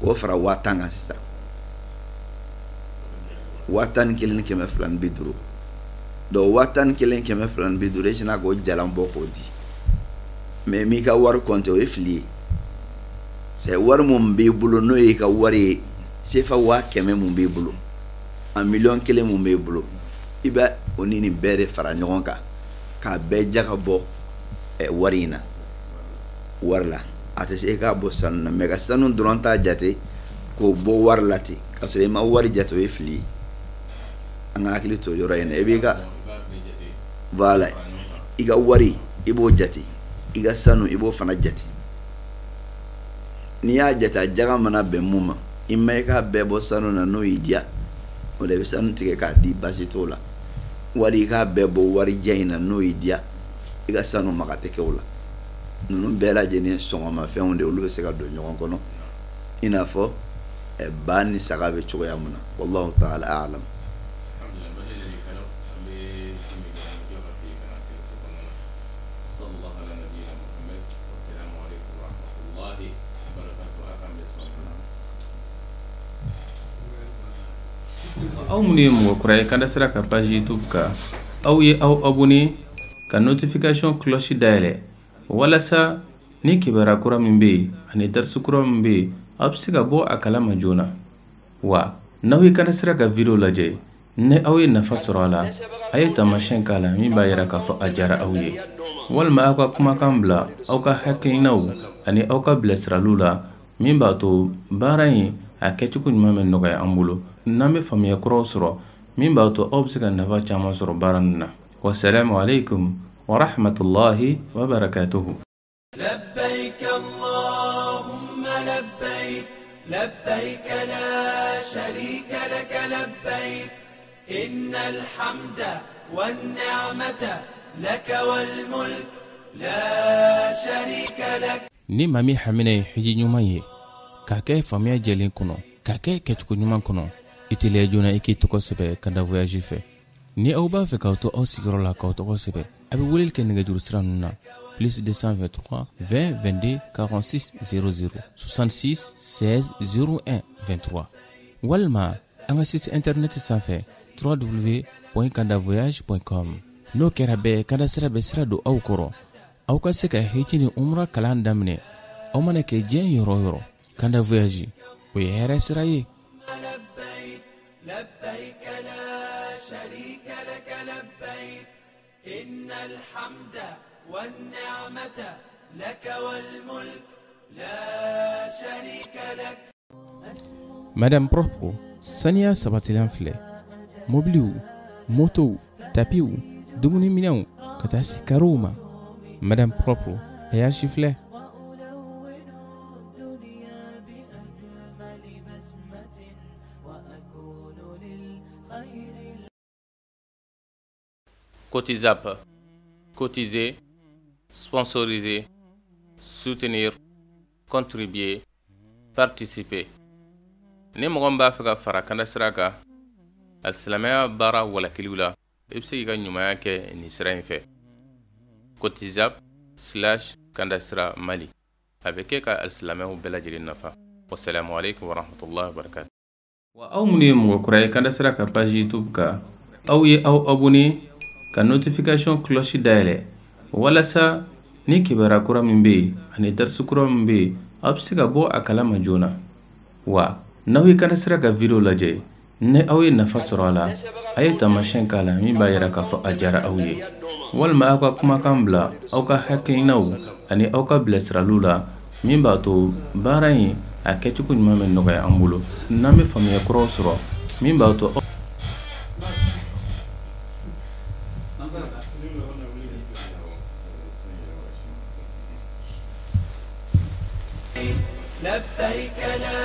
k'o fara 10 kan sisan 11 ni kɛmɛ fila ni bi duuru donc 11 ni kɛmɛ fila ni bi duuru e sina k'o jalan bɔ k'o di mais m'i ka wari compter o ye fili ye c'est wari mun b'i bolo n'o ye ka wari ye sefa wa kɛmɛ mun b'i bolo a miliyɔn kelen mun b'i bolo i bɛ o ni nin bɛɛ de fara ɲɔgɔn kan k'a bɛɛ jaga bɔ wari in na wari la a tɛ se e k'a bɔ sanu na mais ka sanu dɔrɔn t'a jate k'o bɔ wari la ten k'a sɔrɔ i ma wari jate o ye fili ye an ka hakili to yɔrɔ in na i b'i ka voilà i ka wari i b'o jate i ka sanu i b'o fana jate n'i y'a jate a jaga mana bɛn mun ma i ma i k'a bɛɛ bɔ sanu na n'o y'i diya o la i bɛ sanu tigɛ k'a di basi t'o la wari i k'a bɛɛ bɔ wari jan in na n'o y'i diya i ka sanu maga tɛ kɛ o la ninnu bɛɛ lajɛlen sɔngɔmafɛnw de olu bɛ se ka don ɲɔgɔn kɔnɔ i n'a fɔ ba ni saga bɛ cogoya min na wallahu ta'ala a'lam. aw minnu ye mɔgɔ kura ye Kanda Sira ka page YouTube ka aw ye aw abonné ka notification cloche dayɛlɛ walasa ni kibaruya kura min bɛ yen ani darsu kura min bɛ yen aw bɛ se ka bɔ a kalama joona wa n'aw ye Kanda Sira ka video lajɛ ni aw ye nafa sɔrɔ a la a ye taamasiyɛn k'a la min b'a yira k'a fɔ a diyara aw ye walima aw ka kumakan bila aw ka hakilinaw ani aw ka bilasiraliw la min b'a to baara in a kɛcogo ɲuman bɛ nɔgɔya an bolo n'an bɛ faamuya kuraw sɔrɔ min b'a to aw bɛ se ka nafa caman sɔrɔ baara nin na wassalamu alaikum wa rahmatullahi wa barakatuhu. لبيك اللهم لبيك لبيك لا شريك لك لبيك إن الحمد والنعمة لك والملك لا شريك لك. ni maa min hamina ye hiji ɲuman ye k'a kɛ faamuya jɛlen kɔnɔ k'a kɛ kɛcogo ɲuman kɔnɔ i teliya joona i k'i tɔgɔ sɛbɛ Kanda Voyage fɛ ni aw b'a fɛ k'aw to aw sigiyɔrɔ la k'aw tɔgɔ sɛbɛ a bɛ weleli kɛ nɛgɛjuru sira ninnu na plus 223 20 22 46 00 66 16 01 23 walima an ka site internet sanfɛ www.kandavoyage.com n'o kɛra bɛɛ Kanda Sira bɛ sira don aw kɔrɔ aw ka se ka hiji ni umra kalan daminɛ aw mana kɛ diɲɛ yɔrɔ o yɔrɔ Kanda Voyage o ye hɛrɛ sira ye. لبيك لا شريك لك لبيك إن الحمد والنعمة لك والملك لا شريك لك. Madame Propre saniya sabatilan filɛ mobiliw motow tapiw dumuniminɛnw ka taa se karow ma Madame Propre a y'a si filɛ. Cotizap, cotiser, sponsoriser, soutenir, contribuer, participer. Ni mɔgɔ min b'a fɛ ka fara Kanda Sira kan alisilamɛya baara walakiliw la i bɛ se k'i ka ɲumanya kɛ nin sira in fɛ cotizap/Kanda Sira Mali a bɛ kɛ ka alisilamɛw bɛɛ lajɛlen nafa. Wassalamu alaikum wa rahmatullahi wa barakatuh. wa aw minnu ye mɔgɔ kura ye Kanda Sira ka page YouTube kan aw ye aw abonné ka notification cloche dayɛlɛ walasa ni kibaruya kura min bɛ yen ani darsu kura min bɛ yen aw bɛ se ka bɔ a kalama joona wa n'aw ye Kanda Sira ka video lajɛ ni aw ye nafa sɔrɔ a la a ye taamasiyɛn k'a la min b'a yira k'a fɔ a diyara aw ye walima aw ka kumakan bila aw ka hakilinaw ani aw ka bilasiraliw la min b'a to baara in a kɛcogo ɲuman bɛ nɔgɔya an bolo n'an bɛ faamuya kuraw sɔrɔ min b'a to لبيك لا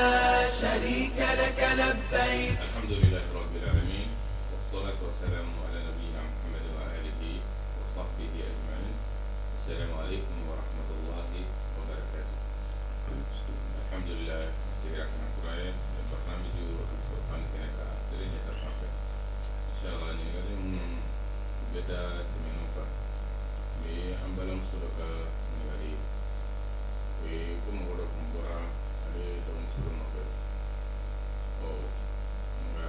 شريك لك لبيك. الحمد لله رب العالمين والصلاة والسلام على نبينا محمد وآله وصحبه أجمعين. السلام عليكم ورحمة الله وبركاته. an balimamuso dɔ ka ɲininkali ko mɔgɔ dɔ kun bɔra ale dɔgɔmuso dɔ nɔfɛ nka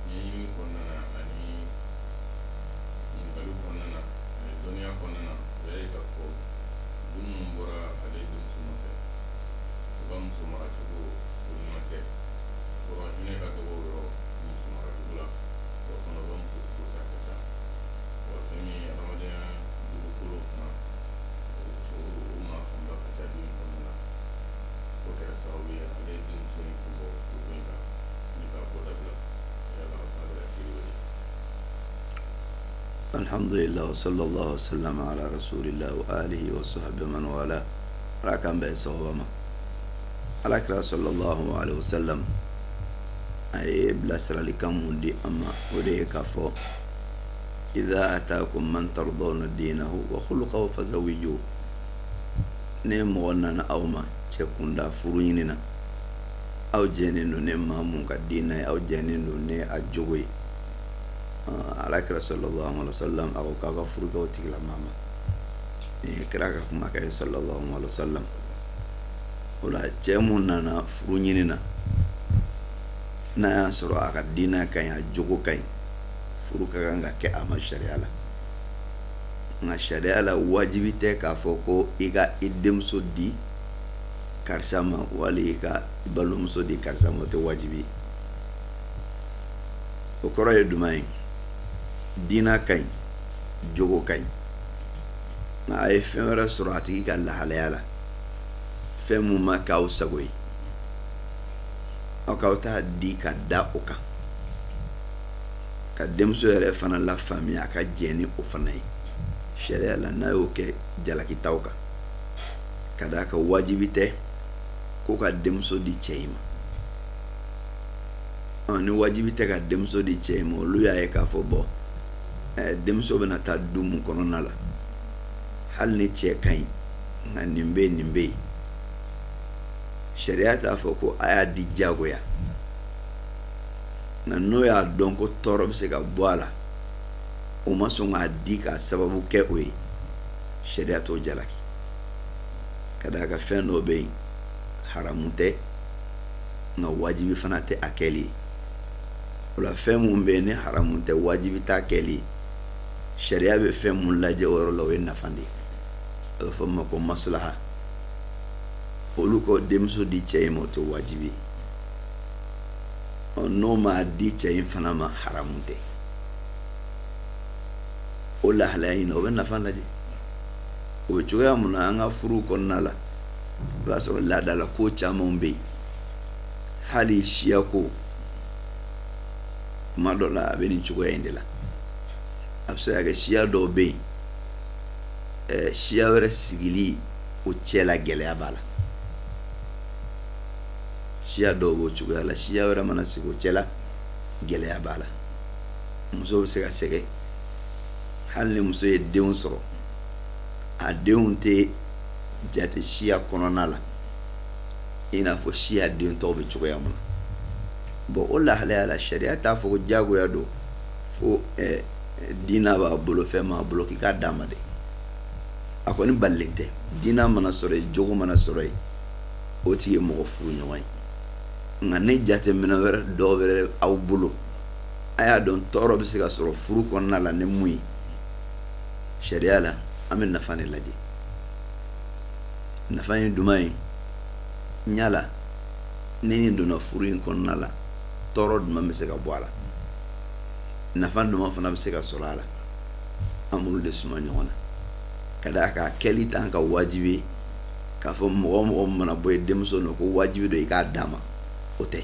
ɲɛɲini kɔnɔna na ani ɲininkaliw kɔnɔna na ani dɔnniya kɔnɔna na o y'a ye k'a fɔ du minnu bɔra ale denmuso nɔfɛ u ka muso maracogo o ɲuman tɛ kɔrɔ hinɛ ka dɔgɔ o yɔrɔ muso maracogo la wa fana u ka muso furu sa ka ca wa fɛn min ye adamadenya dugukolo kunna o ma fanba ka ca du in kɔnɔna na o kɛra sababu ye ale ye denmuso in kun bɔ dugu in kan ni k'a bɔ dabila yala o fana bɛ ka kiri wele. Alhamdulillah wa sallallahu wa sallam ala rasulillah wa alihi wa sahbihi man wala rakan bɛ sahaba ma alakira sallallahu alaihi wa sallam a ye bilasiralikan mun di an ma o de ye k'a fɔ idha ataakum man tardawna dinahu wa khuluqahu fazawwijuhu ne mɔgɔ nana aw ma cɛ kunda furu ɲini na aw jɛnnen don ne maa mun ka diinɛ ye aw jɛnnen don ne a jogo ye alakira sallallahu alaihi wasallam a ko k'aw ka furu kɛ o tigila maa ma kira ka kuma kɛ sallallahu alaihi wasallam o la cɛ mun nana furu ɲini na n'a y'a sɔrɔ a ka diinɛ ka ɲi a jogo ka ɲi furu ka kan ka kɛ a ma sariya la nka sariya la wajibi tɛ k'a fɔ ko i ka i denmuso di karisa ma wali i ka i balimamuso di karisa ma o tɛ wajibi o kɔrɔ ye jumɛn ye diinɛ ka ɲi jogo ka ɲi nka a ye fɛn wɛrɛ sɔrɔ a tigi ka lahalaya la fɛn mun ma k'aw sago ye aw k'aw t'a di ka da o kan ka denmuso yɛrɛ fana la faamuya a ka jɛn ni o fana ye sariya la n'a y'o kɛ jalakitaw kan ka d'a kan wajibi tɛ ko ka denmuso di cɛ in ma ni wajibi tɛ ka denmuso di cɛ in ma olu y'a ye k'a fɔ bɔn denmuso bɛna taa du mun kɔnɔna la hali ni cɛ ka ɲi nka nin bɛ yen nin bɛ yen sariya t'a fɔ ko a y'a di diyagoya nka n'o y'a dɔn ko tɔɔrɔ bɛ se ka bɔ a la o ma sɔn k'a di k'a sababu kɛ o ye sariya t'o jalaki ka d'a kan fɛn dɔ bɛ yen haramu tɛ nka wajibi fana tɛ a kɛli ye o la fɛn mun bɛ yen ni haramu tɛ wajibi t'a kɛli ye sariya bɛ fɛn mun lajɛ o yɔrɔ la o ye nafa de ye a bɛ fɔ o ma ko maslaha olu ko denmuso di cɛ in ma o tɛ wajibi ye n'o ma di cɛ in fana ma haramu tɛ o lahalaya in na o bɛ nafa lajɛ o bɛ cogoya mun na an ka furu kɔnɔna la i b'a sɔrɔ laadala ko caman bɛ yen hali siya ko kuma dɔ la a bɛ nin cogoya in de la a bɛ se ka kɛ siya dɔw bɛ yen siya wɛrɛ sigili o cɛ la gɛlɛya b'a la siya dɔw b'o cogoya la siya wɛrɛ mana sigi o cɛ la gɛlɛya b'a la muso bɛ se ka sɛgɛn hali ni muso ye denw sɔrɔ a denw tɛ jate siya kɔnɔna la i n'a fɔ siya den tɔw bɛ cogoya mun na bon o lahalaya la sariya t'a fɔ ko diyagoya don fo diinɛ b'a bolo fɛn m'a bolo k'i k'a d'a ma dɛ a kɔni balilen tɛ diinɛ mana sɔrɔ yen jogo mana sɔrɔ yen o tigi ye mɔgɔ furu ɲɔgɔn ye nka ni jateminɛ wɛrɛ dɔw wɛrɛ aw bolo a y'a dɔn tɔɔrɔ bɛ se ka sɔrɔ furu kɔnɔna la ni mun ye sariya la an bɛ nafa de lajɛ nafa ye jumɛn ye ɲala ni nin donna furu in kɔnɔna la tɔɔrɔ jumɛn bɛ se ka bɔ a la nafa jumɛn fana bɛ se ka sɔrɔ a la an b'olu de suma ɲɔgɔn na ka d'a kan kɛli t'an ka wajibi ye k'a fɔ mɔgɔ o mɔgɔ mana bɔ yen denmuso nɔ ko wajibi don i k'a d'a ma o tɛ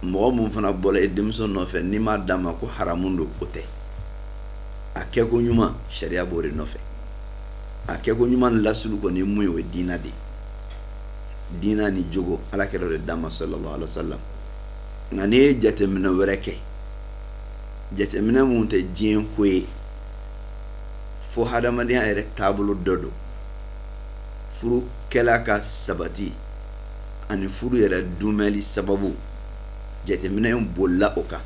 mɔgɔ mun fana bɔra i denmuso nɔfɛ n'i m'a d'a ma ko haramu don o tɛ a kɛko ɲuman sariya b'o de nɔfɛ a kɛko ɲuman lasulu kɔni ye mun ye o ye diinɛ de ye diinɛ ni jogo ala kɛra o de d'a ma sallallahu alaihi wa sallam nka n'i ye jateminɛ wɛrɛ kɛ jateminɛ mun tɛ diɲɛ ko ye fo hadamadenya yɛrɛ taabolo dɔ don furu kɛla ka sabati ani furu yɛrɛ dunmɛli sababu jateminɛ in bolila o kan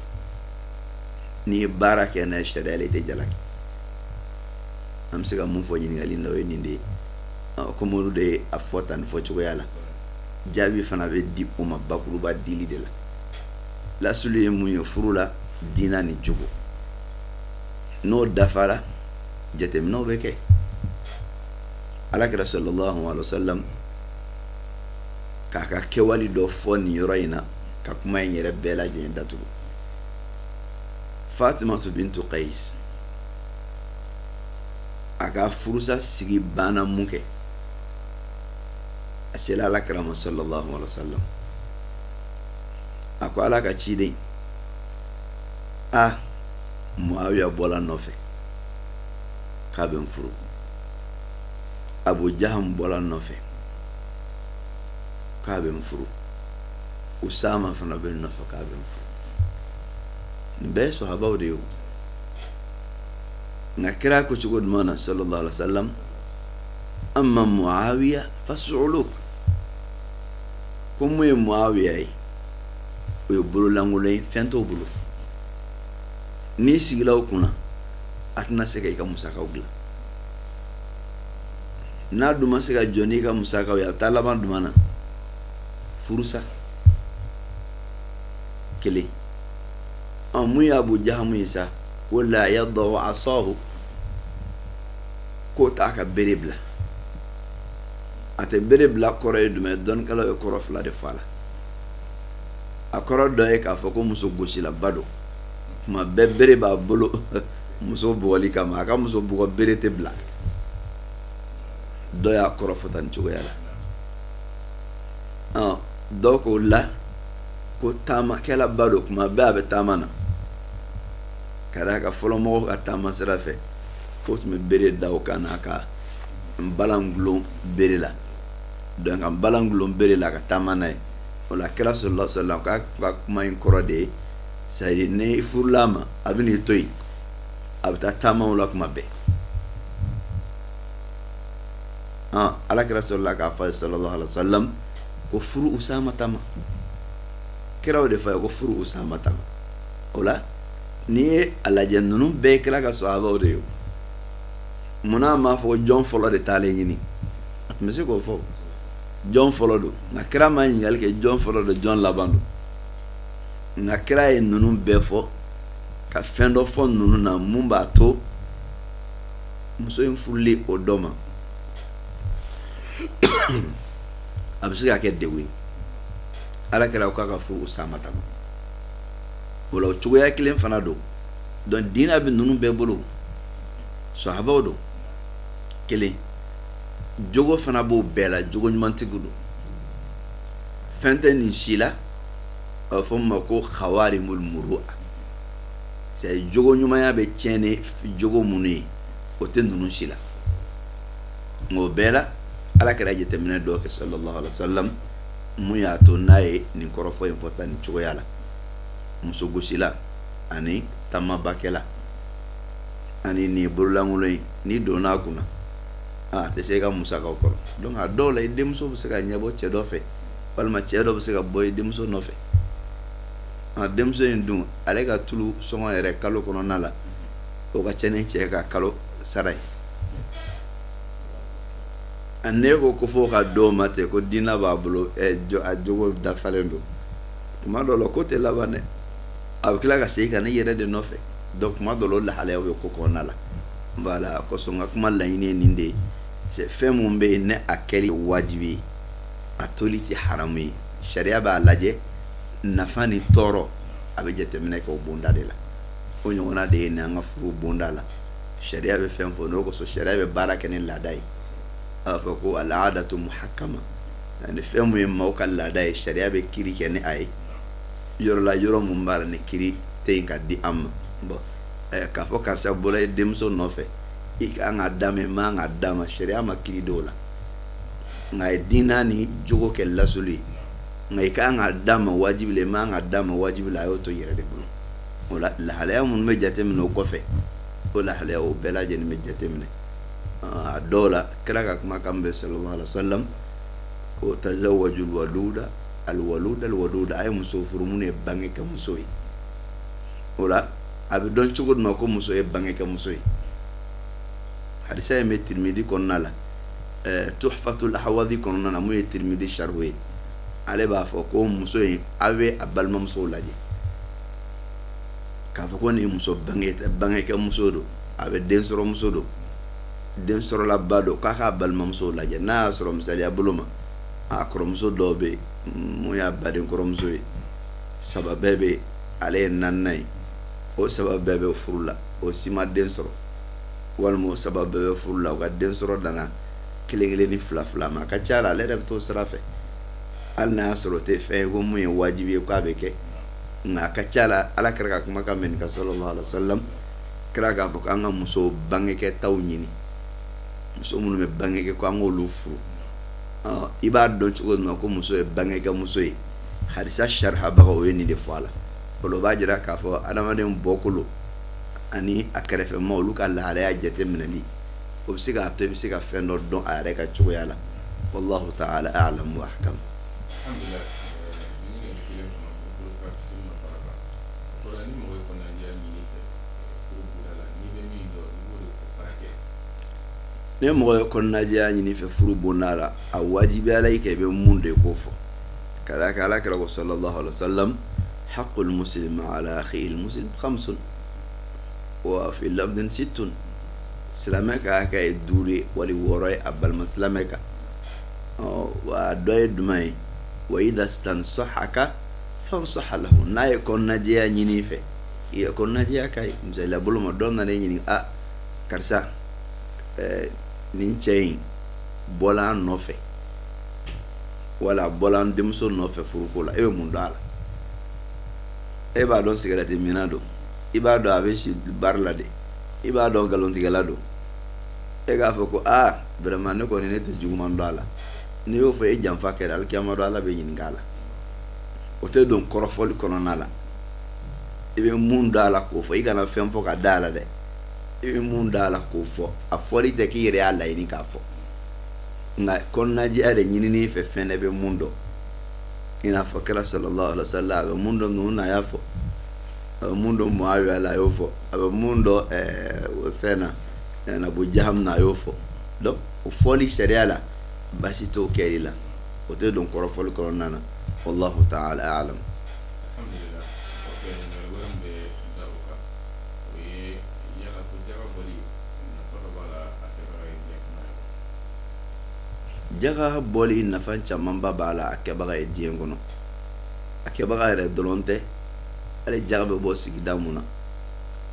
n'i ye baara kɛ n'a ye sariya la i tɛ jalaki am se ka mun fɔ ɲininkali la o ye nin de ye comme olu de ye a fɔ tan ni fɔ cogoya la jaabi fana bɛ di o ma bakuruba dili de la lasuli ye mun ye furu la diina ni jogo n'o dafara jateminɛw bɛ kɛ alakira sallallahu alaihi wasallam k'a ka kɛwali dɔ fɔ nin yɔrɔ in na ka kuma in yɛrɛ bɛɛ lajɛlen datugu Fatimatu bintu Qais a ka furusa sigi banna mun kɛ a sela alakira ma sallallahu alaihi wasallam a ko ala ka ciden Muawiya bɔla nɔfɛ k'a bɛ n furu Abu Jaham bɔla nɔfɛ k'a bɛ n furu Usama fana bɛ n nɔfɛ k'a bɛ n furu nin bɛɛ ye sahabaw de ye o nka kira ko cogo duman na sallallahu alaihi wasallam amma Muawiya fasu'uluk ko mun ye Muawiya ye o ye bololankolon ye fɛn t'o bolo n'i sigila o kunna a tɛna se ka i ka musakaw dilan n'a dun ma se ka jɔ n'i ka musakaw ye a bɛ taa laban duman na furusa kelen mun ye Abu Jahamu ye sa ko la yadaw asahu ko t'a ka bere bila a tɛ bere bila kɔrɔ ye jumɛn dɔnnikɛlaw ye kɔrɔ fila de fɔ a la a kɔrɔ dɔ ye k'a fɔ ko muso gosilaba don kuma bɛɛ bere b'a bolo muso bugɔli kama a ka muso bugɔ bere tɛ bila dɔ y'a kɔrɔ fɔ tan ni cogoya la dɔw ko la ko taamakɛlaba don kuma bɛɛ a bɛ taama na ka d'a ka fɔlɔmɔgɔw ka taama sira fɛ ko tun bɛ bere da o kan n'a ka n balangulon bere la donc n balangulon bere la ka taama n'a ye o la kira sallallahu alaihi wasallam ka kuma in kɔrɔ de ye c'est à dire ni furula ma a bɛ n'i to yen a bɛ taa taamaw la kuma bɛɛ alakira sɔrɔla k'a fɔ sallallahu alaihi wasallam ko furu Usama ta ma kiraw de fɔ ko furu Usama ta ma o la n'i ye a lajɛ ninnu bɛɛ ye kira ka sahabaw de ye munna a m'a fɔ ko jɔn fɔlɔ de t'ale ɲini a tun bɛ se k'o fɔ jɔn fɔlɔ don nka kira ma ɲininkali kɛ jɔn fɔlɔ don jɔn laban don nka kira ye ninnu bɛɛ fɔ ka fɛn dɔ fɔ ninnu na mun b'a to muso in furuli o dɔ ma a bɛ se ka kɛ degun ye ala kɛra k'a ka furu Usama ta ma o la o cogoya kelen fana don donc diina bɛ ninnu bɛɛ bolo sahabaw don kelen jogo fana b'o bɛɛ la jogo ɲumantigiw don fɛn tɛ nin si la a bɛ fɔ min ma ko khawarimul muru'a c'est jogo ɲumanya bɛ tiɲɛ ni jogo minnu ye o tɛ ninnu si la nka o bɛɛ la ala kɛra jateminɛ dɔ kɛ sallallahu alaihi wasallam mun y'a to n'a ye nin kɔrɔfɔ in fɔ tan nin cogoya la muso gosila ani taamabakɛla ani nin bololankolon ye n'i donna a kunna a tɛ se i ka musakaw kɔrɔ donc a dɔw la i denmuso bɛ se ka ɲɛbɔ cɛ dɔ fɛ walima cɛ dɔ bɛ se ka bɔ i denmuso nɔfɛ denmuso in dun ale ka tulu sɔngɔ yɛrɛ kalo kɔnɔna la o ka ca ni cɛ ka kalo sara ye ne ko fo ka dɔw ma ten ko diina b'a bolo a jogo dafalen don tuma dɔw la ko tɛ laban dɛ a bɛ tila ka segin ka ne yɛrɛ de nɔfɛ donc tuma dɔw la o lahalayaw bɛ ko kɔnɔna la voilà kosɔn n ka kuma laɲini ye nin de ye c'est fɛn mun bɛ yen ne a kɛli ye wajibi ye a toli tɛ haramu ye sariya b'a lajɛ nafa ni tɔɔrɔ a bɛ jateminɛ kɛ o bonda de la o ɲɔgɔnna de ye nin an ka furu bonda la sariya bɛ fɛn fɔ n'o kosɔn sariya bɛ baara kɛ ni laada ye a b'a fɔ ko al-aadatu muhakkama ani fɛn mun ye maaw ka laada ye sariya bɛ kiri kɛ ni a ye yɔrɔ la yɔrɔ mun b'a la ni kiri tɛ yen ka di an ma bon k'a fɔ karisa bɔra denmuso nɔfɛ i kan ka d'a ma i man ka d'a ma sariya ma kiri dɔw la nka a ye diina ni jogo kɛ lasoli ye nka i kan ka d'a ma wajibi la i man ka d'a ma wajibi la a y'o to i yɛrɛ de bolo o la lahalaya minnu bɛ jateminɛ o kɔfɛ o lahalaya o bɛɛ lajɛlen bɛ jateminɛ a dɔw la kira ka kumakan bɛ sallallahu alaihi wasallam ko tazawwajul waluda alwaluda alwaluda a ye muso furu minnu ye bangekɛ muso ye o la a bɛ dɔn cogo di ma ko muso ye bangekɛ muso ye hadisa ye me tirmidi kɔnɔna la tuhfatul ahwazi kɔnɔna na mun ye tirmidi sharhu ye ale b'a fɔ ko muso in a bɛ a balimamusow lajɛ k'a fɔ ko nin muso bangekɛ muso don a bɛ den sɔrɔ muso don den sɔrɔlaba don k'a k'a balimamusow lajɛ n'a y'a sɔrɔ misaliya bolo ma a kɔrɔmuso dɔw bɛ mun y'a baden kɔrɔmuso ye saba bɛɛ bɛ ale ye naaninan ye o saba bɛɛ bɛ furu la o si ma den sɔrɔ walima o saba bɛɛ bɛ furu la o ka den sɔrɔ danna kelen ni fila ma a ka ca la ale yɛrɛ bɛ t'o sira fɛ hali n'a y'a sɔrɔ o tɛ fɛn ye ko mun ye wajibi ye k'a bɛ kɛ nka a ka ca la ala kɛra ka kumakan mɛn ka sallallahu alaihi wasallam kɛra k'a fɔ k'an ka muso bangekɛtaw ɲini muso minnu bɛ bangekɛ ko an k'olu furu i b'a dɔn cogo min na ko muso ye bangekɛ muso ye hadisa sharhabaga o ye nin de fɔ a la o b'a jira k'a fɔ adamaden bɔkolo ani a kɛrɛfɛma olu ka lahalaya jateminɛli o bɛ se k'a to i bɛ se ka fɛn dɔ dɔn a yɛrɛ ka cogoya la wallahu ta'ala a'lam wa ahkam. ne mɔgɔ ye kɔnɔnajɛya ɲini fɛ furu bonda la a wajibiyala i kan i bɛ mun de ko fɔ ka d'a kan ala kira ko sallallahu alaihi wasallam haqqul muslim ala akhihi muslim khamsun wa fi lafdin sittun silamɛ ka hakɛ ye 5 ye wali 6 ye a balima silamɛ kan wa dɔ ye jumɛn ye wa idha stansahaka fansaha lahu n'a ye kɔnɔnajɛya ɲini i fɛ i ye kɔnɔnajɛya k'a ye misaliya bolo ma dɔ nana ɲini karisa nin cɛ in bɔla an nɔfɛ wala bɔla an denmuso nɔfɛ furuko la e bɛ mun dɔn a la e b'a dɔn sigarɛti mina don i b'a dɔn a bɛ si bari la de i b'a dɔn nkalontigɛla don e k'a fɔ ko vraiment ne kɔni ne tɛ juguman dɔn a la n'i y'o fɔ e janfa kɛra alikiyama don ala bɛ ɲininka a la o tɛ don kɔrɔfɔli kɔnɔna la i bɛ mun dɔn a la k'o fɔ i kana fɛn fɔ ka da a la dɛ i bɛ mun dɔn a la k'o fɔ a fɔli tɛ k'i yɛrɛ y'a laɲini k'a fɔ nka kɔnɔnajɛya de ɲinini fɛ fɛn de bɛ mun dɔn i n'a fɔ kira sallallahu alaihi wasallam a bɛ mun dɔn ninnu na y'a fɔ a bɛ mun dɔn Muawiya la a y'o fɔ a bɛ mun dɔn fɛn na Abu Jaham na a y'o fɔ donc o fɔli sariya la basi t'o kɛli la o tɛ don kɔrɔfɔli kɔnɔna na wallahu ta'ala a'lam. jaga bɔli nafa camanba b'a la a kɛbaga ye diɲɛ kɔnɔ a kɛbaga yɛrɛ dɔrɔn tɛ ale jaga bɛ bɔ sigida mun na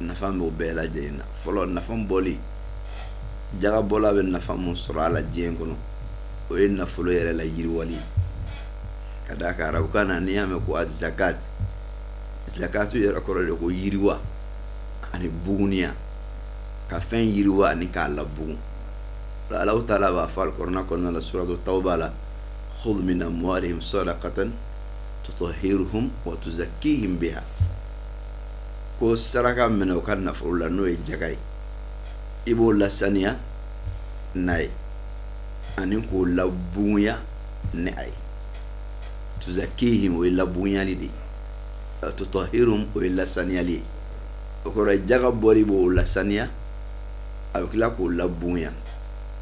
nafa b'o bɛɛ lajɛlen na fɔlɔ nafa bɔli jaga bɔla bɛ nafa mun sɔrɔ a la diɲɛ kɔnɔ o ye nafolo yɛrɛ la yiriwali ka d'a kan arabukan na n'i y'a mɛn ko zakat zakatu yɛrɛ kɔrɔ de ko yiriwa ani buguniya ka fɛn yiriwa ani k'a labugun Allah Ta'ala b'a fɔ alikuranɛ kɔnɔna la suratu tawba la khudh min amwalihim sadaqatan tutahhiruhum wa tuzakkihim biha ko saraka minɛ u ka nafolo la n'o ye jaga ye i b'o lasaniya n'a ye ani k'o labugunya ni a ye tuzakkihim o ye labugunyali de ye tutahhiruhum o ye lasaniyali ye o kɔrɔ ye jaga bɔli b'o lasaniya a bɛ tila k'o labugunya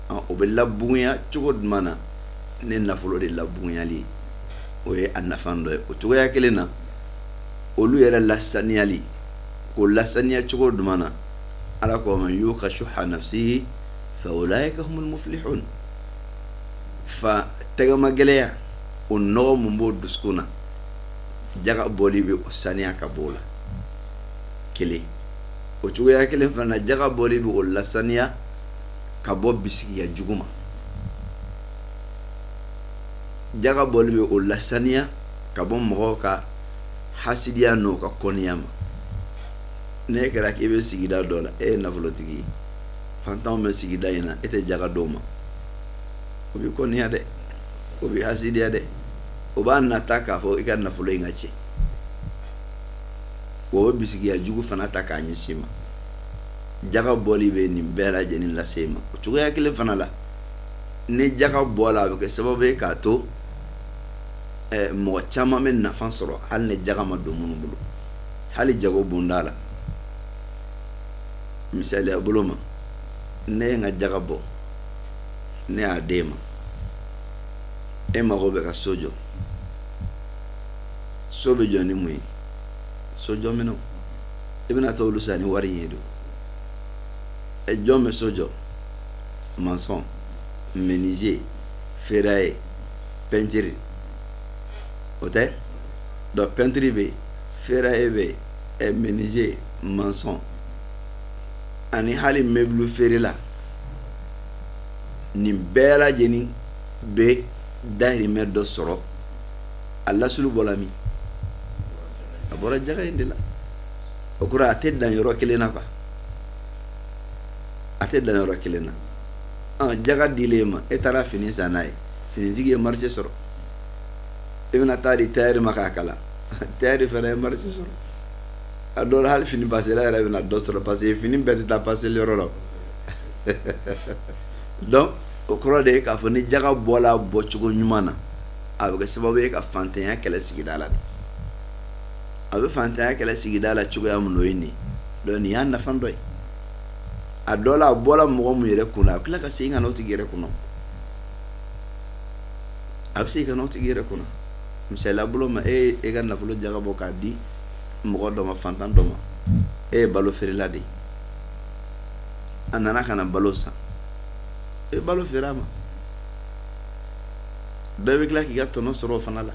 o bɛ labugunya cogo jumɛn na ne nafolo de labugunyali o ye a nafa dɔ ye o cogoya kelen na olu yɛrɛ lasaniyali k'o lasaniya cogo jumɛn na ala ko man yuqa shuhha nafsihi fa ulaika humul muflihun fa tɛgɛma gɛlɛya o nɔgɔ mun b'o dusukun na jaga bɔli bɛ o saniya ka bɔ o la kelen o cogoya kelen fana jaga bɔli bɛ o lasaniya ka bɔ bisigiya jugu ma jaga bɔli bɛ o lasaniya ka bɔ mɔgɔw ka hasidiya n'o ka kɔniya ma ne kɛra k'i bɛ sigida dɔ la e ye nafolotigi ye fantanw bɛ sigida in na e tɛ jaga dɔw ma o bɛ kɔniya dɛ o bɛ hasidiya dɛ o b'a nata k'a fɔ i ka nafolo in ka tiɲɛ o bisigiya jugu fana ta k'a ɲɛsin ma jaga bɔli bɛ nin bɛɛ lajɛlen lase ma o cogoya kelen fana la ni jaga bɔla a bɛ kɛ sababu ye k'a to mɔgɔ caman bɛ nafa sɔrɔ hali ni jaga ma don minnu bolo hali jago bonda la misaliya bolo ma ne ye n ka jaga bɔ ne y'a d'e ma e mago bɛ ka so jɔ so bɛ jɔ ni mun ye so jɔ minɛnw i bɛna taa olu san ni wari in ye do jɔn bɛ so jɔ maçon menuisier ferrailler peinture o tɛ donc peinture bɛ yen ferrailler bɛ yen menuisier maçon ani hali meuble feere la nin bɛɛ lajɛlen bɛ dahirimɛ dɔ sɔrɔ a lasulu bɔla min a bɔra jaga in de la o kɔrɔ a tɛ dan yɔrɔ kelen na quoi a tɛ dan yɔrɔ kelen na jaga dilen ma e taara fini san n'a ye finitigi ye marché sɔrɔ e bɛna taa di tailleur ma k'a kala tailleur fana ye marché sɔrɔ a dɔw la hali fini passer yɛrɛ bɛna dɔ sɔrɔ parce que fini bɛɛ tɛ taa passer yɔrɔ la donc o kɔrɔ de ye k'a fɔ ni jaga bɔla bɔcogo ɲuman na a bɛ kɛ sababu ye ka fantanya kɛlɛ sigida la de a bɛ fantanya kɛlɛ sigida la cogoya min o ye nin donc nin y'a nafa dɔ ye a dɔ la a bɔla mɔgɔ min yɛrɛ kunna a bɛ tila ka segin ka n'o tigi yɛrɛ kunna a bɛ segin ka n'o tigi yɛrɛ kunna misaliya bolo ma e ka nafolo jaga bɔ k'a di mɔgɔ dɔ ma fantan dɔ ma e ye balo feerela de ye a nana ka na balo san e balo feere a ma dɔ bɛ tila k'i ka tɔnɔ sɔrɔ o fana la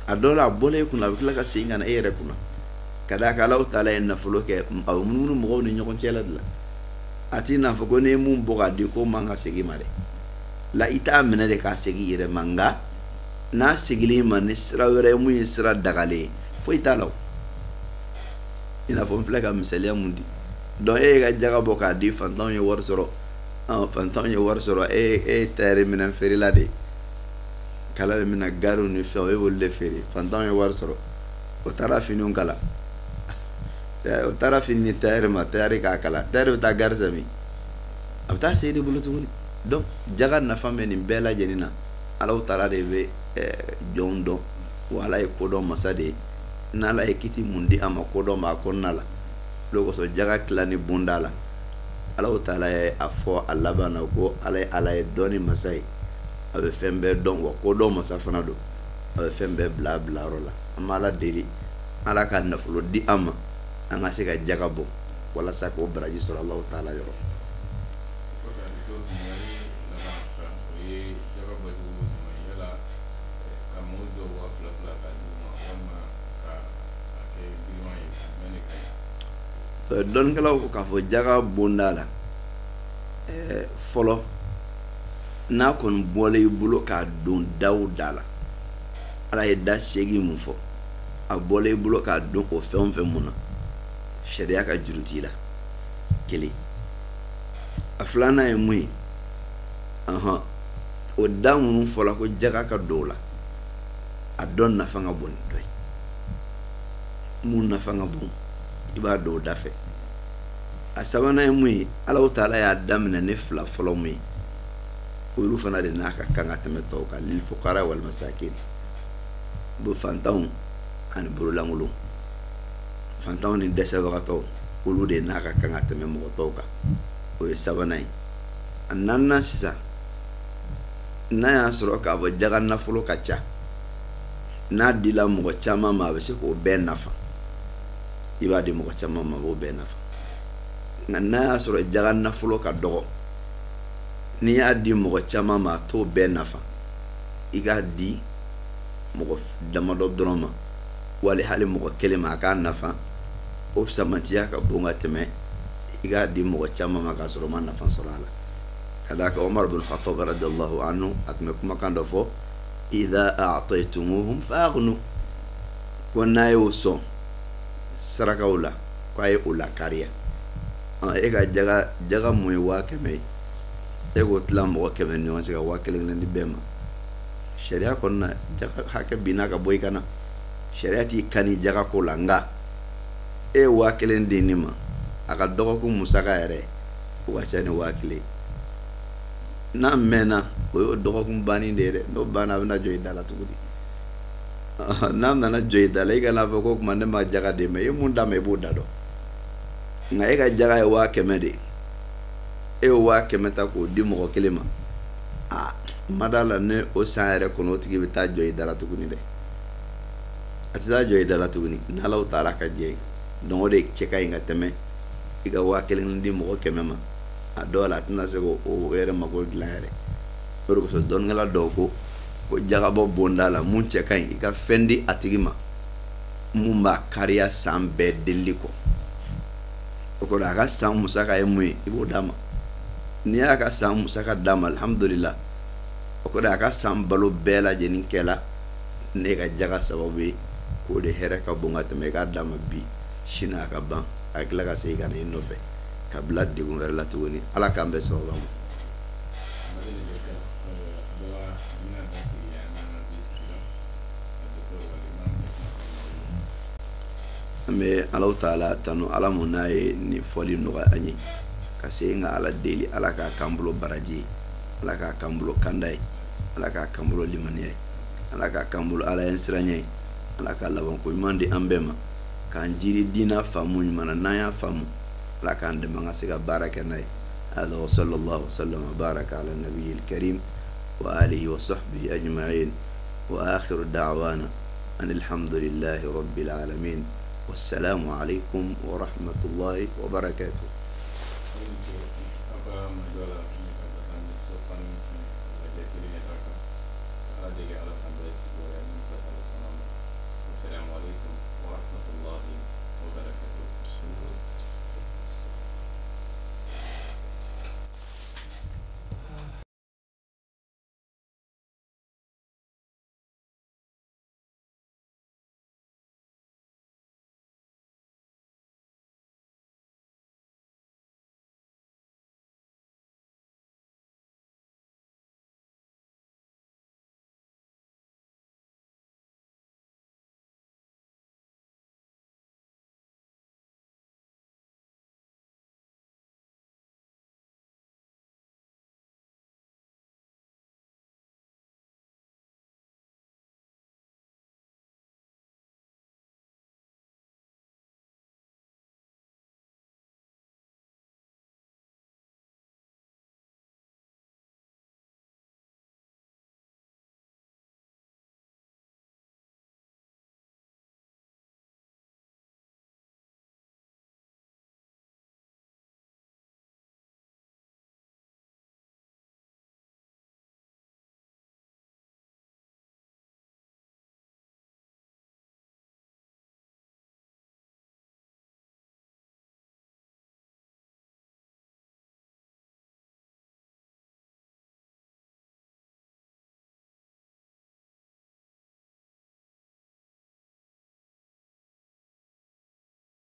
a dɔw la a bɔla e kunna a bɛ tila ka segin ka na e yɛrɛ kunna ka d'a kan Alahu Taala ye nafolo kɛ a bɛ munumunu mɔgɔw ni ɲɔgɔn cɛ la de la a t'i n'a fɔ ko n'i ye mun bɔ k'a di k'o man ka segin ma dɛ la i t'a minɛ de k'a segin i yɛrɛ ma nka n'a seginl'i ma ni sira wɛrɛ ye mun ye sira dagalen ye foyi t'a la o i n'a fɔ n filɛ ka misaliya mun di donc e ye ka jaga bɔ k'a di fantanw ye wari sɔrɔ fantanw ye wari sɔrɔ e ye tailleur minɛn feerela de ye kala de bɛna gaariw ni fɛnw e b'olu de feere fantanw ye wari sɔrɔ o taara finiw kala o taara fini ni tailleur ma tailleur k'a kala tailleur bɛ taa gaari san min a bɛ taa se de bolo tuguni donc jaga nafa bɛ nin bɛɛ lajɛlen na Alahu Taala de bɛ jɔnw dɔn wa Ala ye kodɔn masa de ye n'Ala ye kiti mun di a ma kodɔn b'a kɔnɔna la o kosɔn jaga tila ni bonda la Alahu Taala ye a fɔ a laban na ko Ala ye dɔnni masa ye a bɛ fɛn bɛɛ dɔn wa kodɔn masa fana don a bɛ fɛn bɛɛ bila yɔrɔ la an bɛ Ala deli Ala ka nafolo di an ma an ka se ka jaga bɔ walasa k'o baraji sɔrɔ Alahu Taala yɔrɔ. Dɔnnikɛlaw ko k'a fɔ jaga bonda la fɔlɔ n'a kɔni bɔla i bolo k'a don da o da la Ala ye da 8 mun fɔ a bɔla i bolo k'a don o fɛn o fɛn mun na sariya ka juru t'i la kelen a filanan ye mun ye o da minnu fɔla ko jaga ka don o la a dɔ nafa ka bon ni dɔ ye mun nafa ka bon i b'a don o da fɛ a sabanan ye mun ye Alahu Taala y'a daminɛ ne fila fɔlɔ mun ye olu fana de n'a ka kan ka tɛmɛ tɔw kan lil fuqara wal masakin bo fantanw ani bololankolon fantanw ni dɛsɛbagatɔw olu de n'a ka kan ka tɛmɛ mɔgɔ tɔw kan o ye sabanan ye a naaninan sisan n'a y'a sɔrɔ k'a fɔ jaga nafolo ka ca n'a dila mɔgɔ caman ma a bɛ se k'o bɛɛ nafa i b'a di mɔgɔ caman ma a b'o bɛɛ nafa nka n'a y'a sɔrɔ jaga nafolo ka dɔgɔ n'i y'a di mɔgɔ caman ma a t'o bɛɛ nafa i k'a di mɔgɔ damadɔ dɔrɔn ma wali hali mɔgɔ kelen ma a k'a nafa o fisamatiya ka bon ka tɛmɛ i k'a di mɔgɔ caman ma k'a sɔrɔ ma nafa sɔrɔ a la ka d'a kan Umar bin Khattab radiyallahu anhu a tun bɛ kumakan dɔ fɔ idha a'taytumuhum fa'aghnu ko n'a y'o sɔn sarakaw la k'a ye o la kariya e ka jaga mun ye 100 ye e k'o tila mɔgɔ 100 ni ɲɔgɔn cɛ ka 1000 di bɛɛ ma sariya kɔnɔna jaga hakɛ binna ka bɔ i kana sariya t'i kani jaga ko la nka e ye 1000 di nin ma a ka dɔgɔkun musaka yɛrɛ o ka ca ni 1000 n'a mɛnna o y'o dɔgɔkun banni de ye dɛ n'o banna a bɛna jɔ i da la tuguni n'a nana jɔ i da la i kana fɔ ko kuma ne ma jaga de ma i ye mun d'a ma i b'o da dɔn nka e ka jaga ye 100 de e wa kɛmɛ k'o di mɔgɔ kelen ma ma d'a la ne o san yɛrɛ kɔnɔ o tigi bɛ taa jɔ i dala tuguni dɛ a tɛ taa jɔ i dala tuguni n'Ala taala ka jɛ donc o de cɛ ka ɲi ka tɛmɛ i ka 1000 di mɔgɔ 100 ma a dɔw la a tɛna se k'o yɛrɛ mago dilan yɛrɛ o de kosɔn dɔnnikɛla dɔw ko jagabɔ bonda la mun cɛ ka ɲi i ka fɛn di a tigi ma mun b'a kariya san bɛɛ delili kɔ o kɔrɔ a ka san musaka ye mun ye i b'o d'a ma n'i y'a ka san musaka d'a ma alhamdulillah o kɔrɔ a ka san balo bɛɛ lajɛlen kɛla ne ka jaga sababu ye k'o de hɛrɛ ka bon ka tɛmɛ i k'a d'a ma bi sini a ka ban a tila ka segin ka na i nɔfɛ ka bila degun wɛrɛ la tuguni Ala k'an bɛɛ sababu ma an bɛ Alahu taala tanu Ala mun n'a ye nin fɔli nɔgɔya an ye ka se nka Ala deli Ala k'a k'an bolo baraji ye Ala k'a k'an bolo kanda ye Ala k'a k'an bolo limaniya ye Ala k'a k'an bolo Ala ɲɛ siranya ye Ala k'a laban ko ɲuman di an bɛɛ ma k'an jiri diina faamu ɲuman na n'an y'a faamu Ala k'an dɛmɛ an ka se ka baara kɛ n'a ye hada wa sallallahu wasallam wa baraka ala nabiyil karim wa alihi wa sahbihi ajma'in wa akhiru da'wana anil hamdulillahi rabbil alamin wassalamu alaikum wa rahmatullahi wa barakatuh. السلام عليكم ورحمة الله وبركاته.